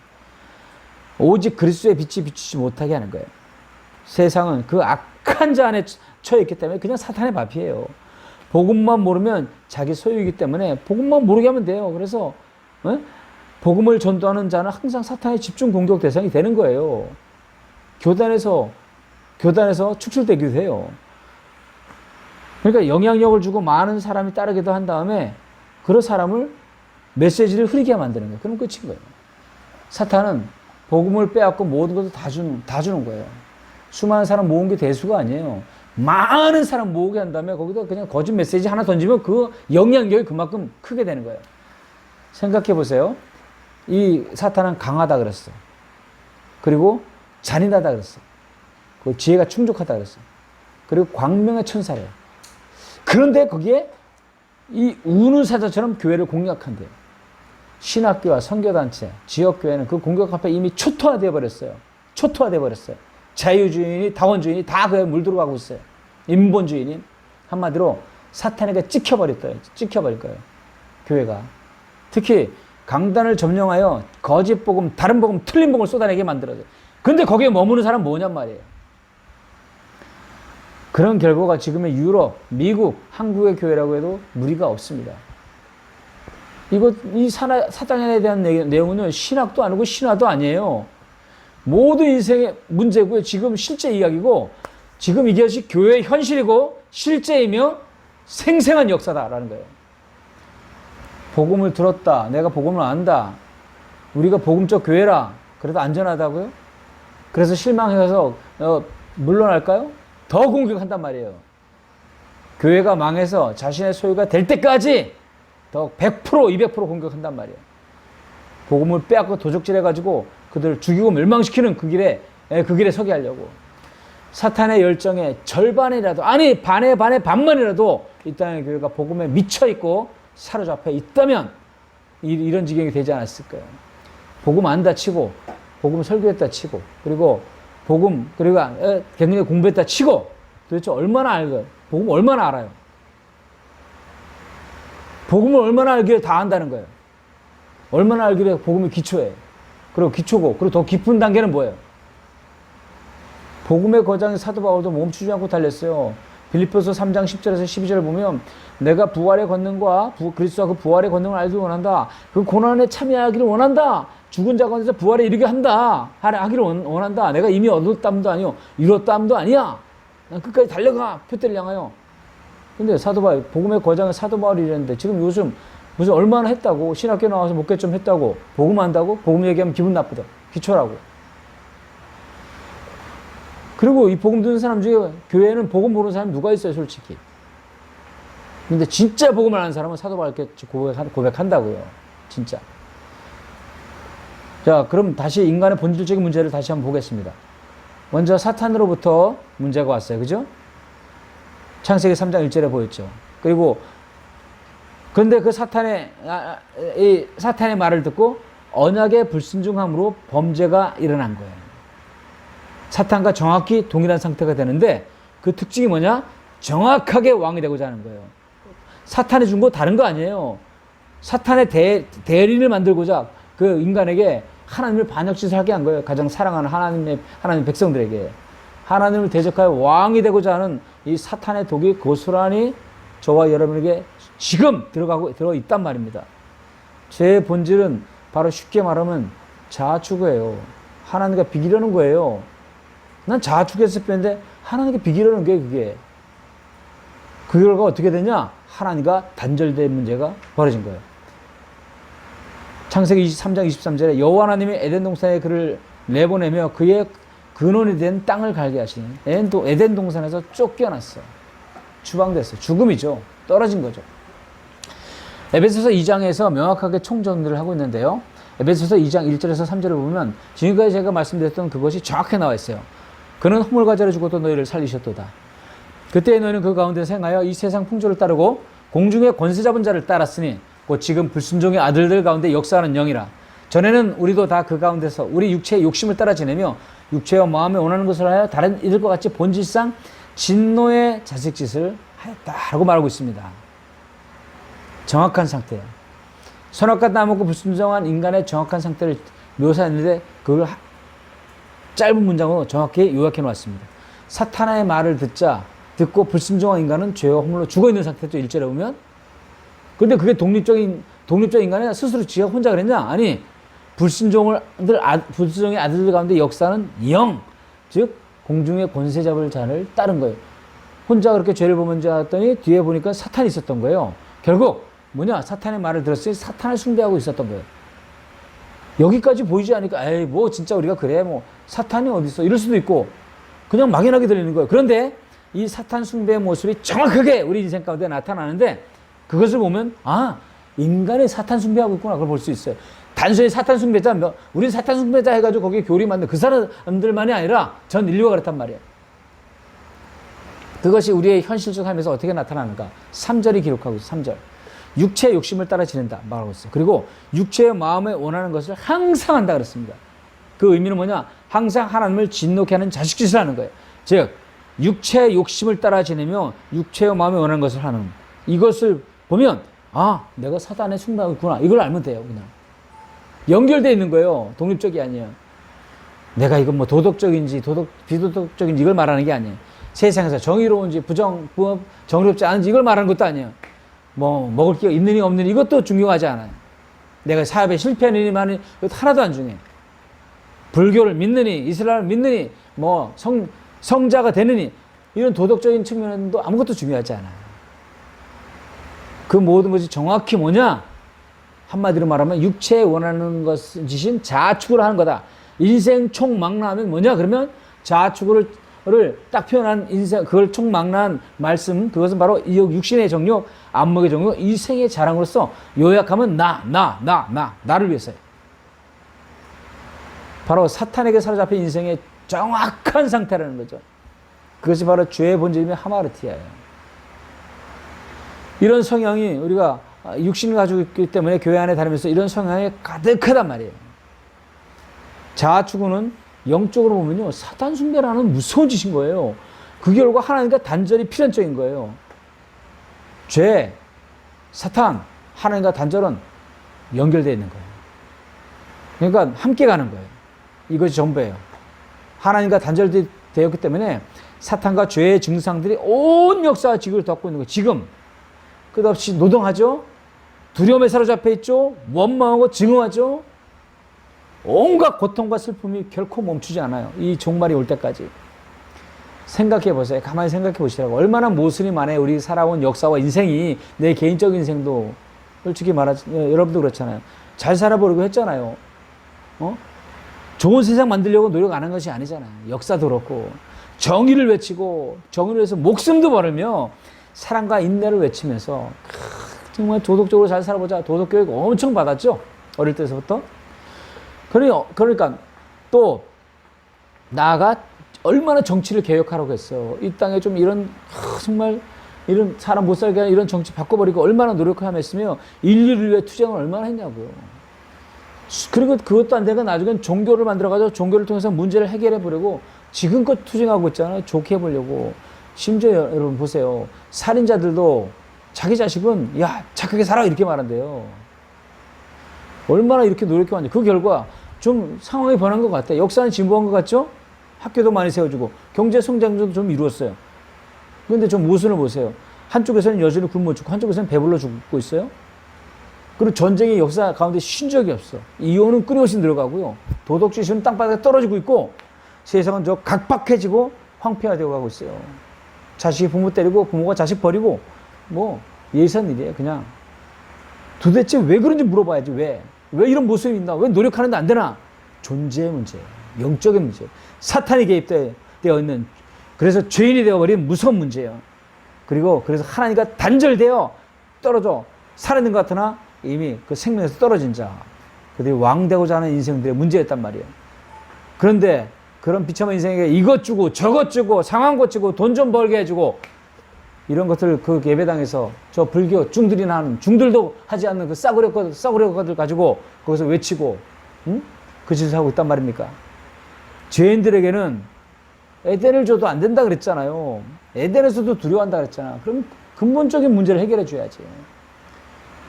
오직 그리스도의 빛이 비추지 못하게 하는 거예요. 세상은 그 악한 자 안에 처해 있기 때문에 그냥 사탄의 밥이에요. 복음만 모르면 자기 소유이기 때문에 복음만 모르게 하면 돼요. 그래서 복음을 전도하는 자는 항상 사탄의 집중 공격 대상이 되는 거예요. 교단에서 축출되기도 해요. 그러니까 영향력을 주고 많은 사람이 따르기도 한 다음에 그런 사람을 메시지를 흐리게 만드는 거예요. 그럼 끝인 거예요. 사탄은 복음을 빼앗고 모든 것을 다 주는 거예요. 수많은 사람 모은 게 대수가 아니에요. 많은 사람 모으게 한 다음에 거기다 그냥 거짓 메시지 하나 던지면 그 영향력이 그만큼 크게 되는 거예요. 생각해 보세요. 이 사탄은 강하다 그랬어. 그리고 잔인하다 그랬어. 그 지혜가 충족하다 그랬어. 그리고 광명의 천사래요. 그런데 거기에 이 우는 사자처럼 교회를 공격한대요. 신학교와 선교단체, 지역교회는 그 공격 앞에 이미 초토화되어 버렸어요. 초토화되어 버렸어요. 자유주의니 다원주의니 다 그에 물들어가고 있어요. 인본주의니 한마디로 사탄에게 찍혀버릴 거예요. 교회가. 특히 강단을 점령하여 거짓 복음, 다른 복음, 틀린 복음을 쏟아내게 만들어요. 근데 거기에 머무는 사람은 뭐냔 말이에요. 그런 결과가 지금의 유럽, 미국, 한국의 교회라고 해도 무리가 없습니다. 이 사단에 대한 내용은 신학도 아니고 신화도 아니에요. 모든 인생의 문제고요. 지금 실제 이야기고, 지금 이것이 교회의 현실이고, 실제이며 생생한 역사다라는 거예요. 복음을 들었다. 내가 복음을 안다. 우리가 복음적 교회라. 그래도 안전하다고요? 그래서 실망해서 물러날까요? 더 공격한단 말이에요. 교회가 망해서 자신의 소유가 될 때까지 더 100%, 200% 공격한단 말이에요. 복음을 빼앗고 도적질해가지고 그들을 죽이고 멸망시키는 그 길에 서게 하려고. 사탄의 열정의 절반이라도, 아니 반의 반만이라도 이 땅의 교회가 복음에 미쳐있고 사로잡혀 있다면 이런 지경이 되지 않았을까요? 복음 안다 치고, 복음 설교했다 치고, 그리고 굉장히 공부했다 치고, 도대체 얼마나 알아요? 복음 얼마나 알아요? 복음을 얼마나 알기에 다 안다는 거예요. 얼마나 알기에 복음의 기초예요. 그리고 기초고, 그리고 더 깊은 단계는 뭐예요? 복음의 거장인 사도 바울도 멈추지 않고 달렸어요. 빌립보서 3장 10절에서 12절을 보면 내가 부활의 권능과 그리스도와 그 부활의 권능을 알기를 원한다. 그 고난에 참여하기를 원한다. 죽은 자 가운데서 부활에 이르게 하기를 원한다. 내가 이미 얻었담도 아니요 이뤘담도 아니야. 난 끝까지 달려가. 표대를 향하여. 근데 사도 바울, 복음의 거장은 사도 바울이 이랬는데 지금 요즘 무슨 얼마나 했다고, 신학교 나와서 목회 좀 했다고, 복음 한다고, 복음 얘기하면 기분 나쁘다. 기초라고. 그리고 이 복음 듣는 사람 중에 교회에는 복음 모르는 사람이 누가 있어요, 솔직히. 근데 진짜 복음을 아는 사람은 사도 바울께 고백한다고요. 진짜. 자, 그럼 다시 인간의 본질적인 문제를 다시 한번 보겠습니다. 먼저 사탄으로부터 문제가 왔어요. 그죠? 창세기 3장 1절에 보였죠. 그런데 그 사탄의 말을 듣고 언약의 불순종함으로 범죄가 일어난 거예요. 사탄과 정확히 동일한 상태가 되는데 그 특징이 뭐냐? 정확하게 왕이 되고자 하는 거예요. 사탄이 준 거 다른 거 아니에요. 사탄의 대리인을 만들고자 그 인간에게 하나님을 반역짓을 하게 한 거예요. 가장 사랑하는 하나님 백성들에게. 하나님을 대적하여 왕이 되고자 하는 이 사탄의 독이 고스란히 저와 여러분에게 지금 들어 있단 말입니다. 제 본질은 바로 쉽게 말하면 자아추구예요. 하나님과 비기려는 거예요. 난 자아추구했을 뿐인데 하나님과 비기려는 게 그게. 그 결과 어떻게 되냐? 하나님과 단절된 문제가 벌어진 거예요. 창세기 23장 23절에 여호와 하나님이 에덴 동산에 그를 내보내며 그의 근원이 된 땅을 갈게 하시니 에덴 동산에서 쫓겨났어. 추방됐어. 죽음이죠. 떨어진 거죠. 에베소서 2장에서 명확하게 총정리를 하고 있는데요. 에베소서 2장 1절에서 3절을 보면 지금까지 제가 말씀드렸던 그것이 정확히 나와 있어요. 그는 허물과 죄를 죽어도 너희를 살리셨도다. 그때 너희는 그 가운데서 행하여 이 세상 풍조를 따르고 공중의 권세 잡은 자를 따랐으니 곧 지금 불순종의 아들들 가운데 역사하는 영이라. 전에는 우리도 다 그 가운데서 우리 육체의 욕심을 따라 지내며 육체와 마음에 원하는 것을 하여 다른 이들과 같이 본질상 진노의 자식짓을 하였다라고 말하고 있습니다. 정확한 상태예요. 선악과 따먹고 불순종한 인간의 정확한 상태를 묘사했는데 그걸 짧은 문장으로 정확히 요약해 놓았습니다. 사탄의 말을 듣고 불순종한 인간은 죄와 허물로 죽어있는 상태죠. 1절에 보면. 근데 그게 독립적인 인간이 스스로 지가 혼자 그랬냐? 아니, 불순종의 아들들 가운데 역사는 영, 즉 공중의 권세 잡을 자를 따른 거예요. 혼자 그렇게 죄를 범한 줄 알았더니 뒤에 보니까 사탄이 있었던 거예요. 결국 뭐냐? 사탄의 말을 들었으니 사탄을 숭배하고 있었던 거예요. 여기까지 보이지 않으니까 에이 뭐 진짜 우리가 그래 뭐 사탄이 어디 있어 이럴 수도 있고 그냥 막연하게 들리는 거예요. 그런데 이 사탄 숭배의 모습이 정확하게 우리 인생 가운데 나타나는데 그것을 보면 인간이 사탄 숭배하고 있구나 그걸 볼 수 있어요. 단순히 사탄 숭배자, 우리 사탄 숭배자 해가지고 거기에 교리 만든 그 사람들만이 아니라 전 인류가 그렇단 말이에요. 그것이 우리의 현실적 삶에서 어떻게 나타나는가? 3절이 기록하고 있어요. 3절. 육체의 욕심을 따라 지낸다 말하고 있어요. 그리고 육체의 마음에 원하는 것을 항상 한다 그랬습니다. 그 의미는 뭐냐? 항상 하나님을 진노케 하는 자식짓을 하는 거예요. 즉 육체의 욕심을 따라 지내며 육체의 마음에 원하는 것을 하는 이것을 보면 내가 사단에 숭배하고 있구나 이걸 알면 돼요. 그냥 연결되어 있는 거예요. 독립적이 아니에요. 내가 이건 뭐 도덕적인지 비도덕적인지 이걸 말하는 게 아니에요. 세상에서 정의로운지 정의롭지 않은지 이걸 말하는 것도 아니에요. 뭐 먹을 게 있느니 없느니 이것도 중요하지 않아요. 내가 사업에 실패하느니 마느니 이것도 하나도 안 중요해. 불교를 믿느니 이슬람을 믿느니 뭐 성자가 되느니 이런 도덕적인 측면도 아무것도 중요하지 않아요. 그 모든 것이 정확히 뭐냐? 한마디로 말하면 육체에 원하는 것이신 자축을 하는 거다. 인생 총망라하면 뭐냐? 그러면 자축을 딱 표현한 인생, 그걸 총망라한 말씀, 그것은 바로 육신의 정욕, 안목의 정욕, 이생의 자랑으로서 요약하면 나를 위해서요. 바로 사탄에게 사로잡힌 인생의 정확한 상태라는 거죠. 그것이 바로 죄의 본질이며 하마르티아예요. 이런 성향이 우리가 육신을 가지고 있기 때문에 교회 안에 다니면서 이런 성향이 가득하단 말이에요. 자아추구는 영적으로 보면요, 사탄 숭배라는 무서운 짓인 거예요. 그 결과 하나님과 단절이 필연적인 거예요. 죄, 사탄, 하나님과 단절은 연결되어 있는 거예요. 그러니까 함께 가는 거예요. 이것이 전부예요. 하나님과 단절되었기 때문에 사탄과 죄의 증상들이 온 역사와 지구를 덮고 있는 거예요. 지금 끝없이 노동하죠. 두려움에 사로잡혀 있죠. 원망하고 증오하죠. 온갖 고통과 슬픔이 결코 멈추지 않아요. 이 종말이 올 때까지. 생각해 보세요. 가만히 생각해 보시라고. 얼마나 모순이 많아요. 우리 살아온 역사와 인생이, 내 개인적 인생도 솔직히 말하지, 여러분도 그렇잖아요. 잘 살아보려고 했잖아요. 좋은 세상 만들려고 노력 안 한 것이 아니잖아요. 역사도 그렇고 정의를 외치고 정의를 위해서 목숨도 버리며 사랑과 인내를 외치면서 정말 도덕적으로 잘 살아보자. 도덕교육 엄청 받았죠. 어릴 때서부터. 그러니까 또 나아가 얼마나 정치를 개혁하라고 했어. 이 땅에 좀 이런 정말 이런 사람 못 살게 하는 이런 정치 바꿔버리고 얼마나 노력하며 했으며 인류를 위해 투쟁을 얼마나 했냐고요. 그리고 그것도 안 되니까 나중엔 종교를 만들어가지고 종교를 통해서 문제를 해결해 보려고 지금껏 투쟁하고 있잖아요. 좋게 해보려고. 심지어 여러분 보세요. 살인자들도 자기 자식은 야 착하게 살아 이렇게 말한대요. 얼마나 이렇게 노력해왔는지. 그 결과 좀 상황이 변한 것 같아요. 역사는 진보한 것 같죠? 학교도 많이 세워주고 경제 성장도 좀 이루었어요. 그런데 좀 모순을 보세요. 한쪽에서는 여전히 굶어 죽고 한쪽에서는 배불러 죽고 있어요. 그리고 전쟁의 역사 가운데 쉰 적이 없어. 이혼은 끊임없이 늘어가고요. 도덕 지수는 땅바닥에 떨어지고 있고 세상은 저 각박해지고 황폐화되어 가고 있어요. 자식이 부모 때리고 부모가 자식 버리고 뭐 예산 일이에요. 그냥 도대체 왜 그런지 물어봐야지. 왜 이런 모습이 있나? 왜 노력하는데 안 되나? 존재의 문제예요. 영적인 문제예요. 사탄이 개입되어 있는, 그래서 죄인이 되어버린 무서운 문제예요. 그리고 그래서 하나님과 단절되어 떨어져 살아있는 것 같으나 이미 그 생명에서 떨어진 자, 그들이 왕되고자 하는 인생들의 문제였단 말이에요. 그런데 그런 비참한 인생에게 이것 주고 저것 주고 상황 고치고 돈 좀 벌게 해주고 이런 것들 그 예배당에서 저 불교 중들이나 하는 중들도 하지 않는 그 싸구려 것들 가지고 거기서 외치고 그 짓을 하고 있단 말입니까? 죄인들에게는 에덴을 줘도 안 된다 그랬잖아요. 에덴에서도 두려워한다 그랬잖아. 그럼 근본적인 문제를 해결해 줘야지.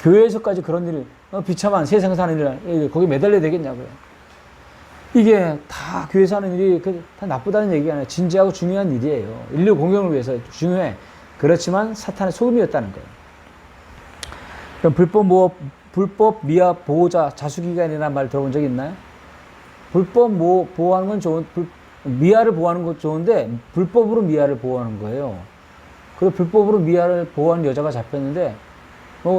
교회에서까지 그런 일을 비참한 세상 사는 일 거기 매달려야 되겠냐고요. 이게 다 교회에서 하는 일이 다 나쁘다는 얘기가 아니라 진지하고 중요한 일이에요. 인류 공경을 위해서 중요해. 그렇지만 사탄의 소금이었다는 거예요. 그럼 불법 미합 보호자 자수기간이라는 말 들어본 적 있나요? 불법 보호하는 건 미아를 보호하는 건 좋은데 불법으로 미아를 보호하는 거예요. 그리고 불법으로 미아를 보호하는 여자가 잡혔는데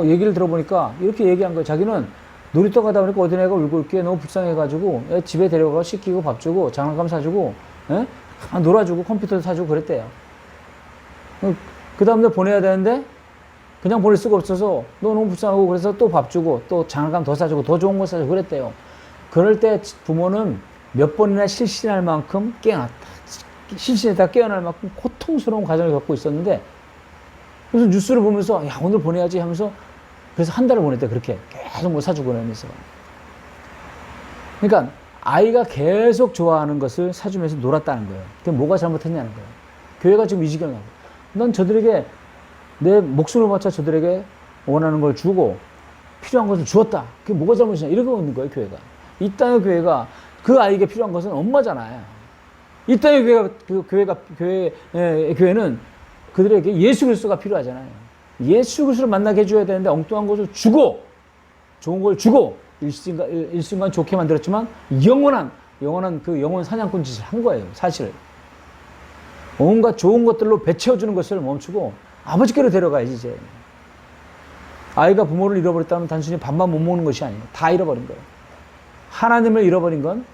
얘기를 들어보니까 이렇게 얘기한 거예요. 자기는 놀이터 가다 보니까 어린 애가 울고 있기에 너무 불쌍해가지고 집에 데려가고 씻기고 밥 주고 장난감 사주고 놀아주고 컴퓨터도 사주고 그랬대요. 그 다음날 보내야 되는데 그냥 보낼 수가 없어서 너무 불쌍하고 그래서 또 밥 주고 또 장난감 더 사주고 더 좋은 거 사주고 그랬대요. 그럴 때 부모는 몇 번이나 실신할 만큼 깨어났다. 실신에다 깨어날 만큼 고통스러운 과정을 겪고 있었는데 그래서 뉴스를 보면서 야 오늘 보내야지 하면서 그래서 한 달을 보냈대. 그렇게 계속 뭐 사주고 그러면서. 그러니까 아이가 계속 좋아하는 것을 사주면서 놀았다는 거예요. 그게 뭐가 잘못했냐는 거예요. 교회가 지금 이 지경이 나고 난 저들에게 내 목숨을 바쳐 저들에게 원하는 걸 주고 필요한 것을 주었다. 그게 뭐가 잘못이냐 이러고 있는 거예요. 교회가. 이 땅의 교회가 그 아이에게 필요한 것은 엄마잖아요. 이 땅의 교회는 그들에게 예수 그리스도가 필요하잖아요. 예수 그리스도를 만나게 해줘야 되는데 엉뚱한 것을 주고 좋은 걸 주고 일순간 좋게 만들었지만 영원한 그 영혼 사냥꾼 짓을 한 거예요. 사실 온갖 좋은 것들로 배채워주는 것을 멈추고 아버지께로 데려가야지 이제. 아이가 부모를 잃어버렸다면 단순히 밥만 못 먹는 것이 아니에요. 다 잃어버린 거예요. 하나님을 잃어버린 건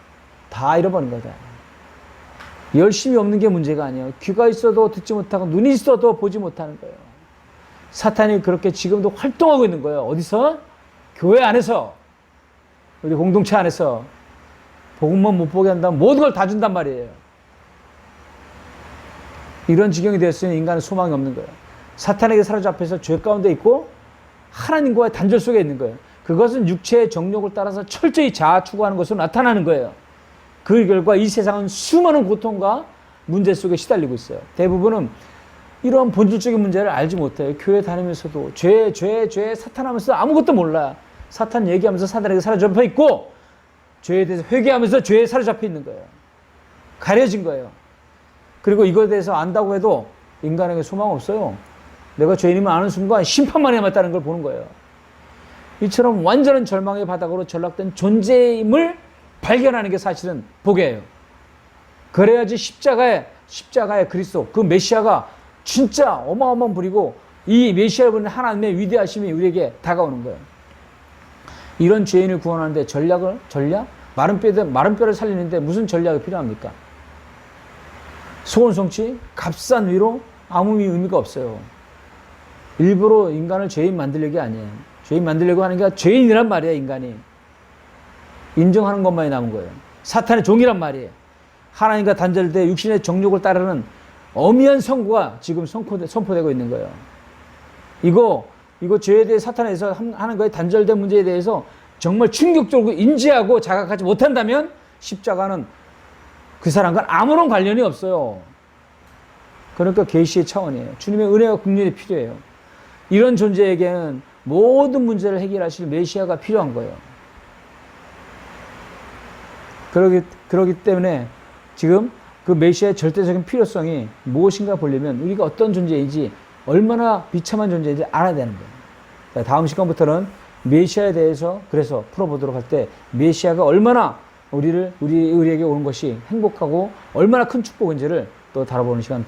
다 잃어버린 거다. 열심히 없는 게 문제가 아니에요. 귀가 있어도 듣지 못하고 눈이 있어도 보지 못하는 거예요. 사탄이 그렇게 지금도 활동하고 있는 거예요. 어디서? 교회 안에서, 우리 공동체 안에서 복음만 못 보게 한다면 모든 걸 다 준단 말이에요. 이런 지경이 되었으니 인간은 소망이 없는 거예요. 사탄에게 사로잡혀서 죄 가운데 있고 하나님과의 단절 속에 있는 거예요. 그것은 육체의 정욕을 따라서 철저히 자아 추구하는 것으로 나타나는 거예요. 그 결과 이 세상은 수많은 고통과 문제 속에 시달리고 있어요. 대부분은 이런 본질적인 문제를 알지 못해요. 교회 다니면서도 죄 사탄하면서 아무것도 몰라. 사탄 얘기하면서 사탄에게 사로잡혀 있고 죄에 대해서 회개하면서 죄에 사로잡혀 있는 거예요. 가려진 거예요. 그리고 이거에 대해서 안다고 해도 인간에게 소망 없어요. 내가 죄인임을 아는 순간 심판만 남았다는 걸 보는 거예요. 이처럼 완전한 절망의 바닥으로 전락된 존재임을 발견하는 게 사실은 복이에요. 그래야지 십자가의 그리스도, 그 메시아가 진짜 어마어마한 분이고 이 메시아를 보는 하나님의 위대하심이 우리에게 다가오는 거예요. 이런 죄인을 구원하는데 전략? 마른 뼈를 살리는데 무슨 전략이 필요합니까? 소원성취, 값싼 위로 아무 의미가 없어요. 일부러 인간을 죄인 만들려고 아니에요. 죄인 만들려고 하는 게 죄인이란 말이에요. 인간이. 인정하는 것만이 남은 거예요. 사탄의 종이란 말이에요. 하나님과 단절돼 육신의 정욕을 따르는 엄미한 선고가 지금 선포되고 있는 거예요. 이거 죄에 대해 사탄에서 하는 거에 단절된 문제에 대해서 정말 충격적으로 인지하고 자각하지 못한다면 십자가는 그 사람과 아무런 관련이 없어요. 그러니까 계시의 차원이에요. 주님의 은혜와 긍휼이 필요해요. 이런 존재에게는 모든 문제를 해결하실 메시아가 필요한 거예요. 그러기 때문에 지금 그 메시아의 절대적인 필요성이 무엇인가 보려면 우리가 어떤 존재인지 얼마나 비참한 존재인지 알아야 되는 거예요. 다음 시간부터는 메시아에 대해서 그래서 풀어보도록 할 때 메시아가 얼마나 우리에게 오는 것이 행복하고 얼마나 큰 축복인지를 또 다뤄보는 시간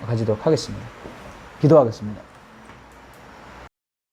가지도록 하겠습니다. 기도하겠습니다.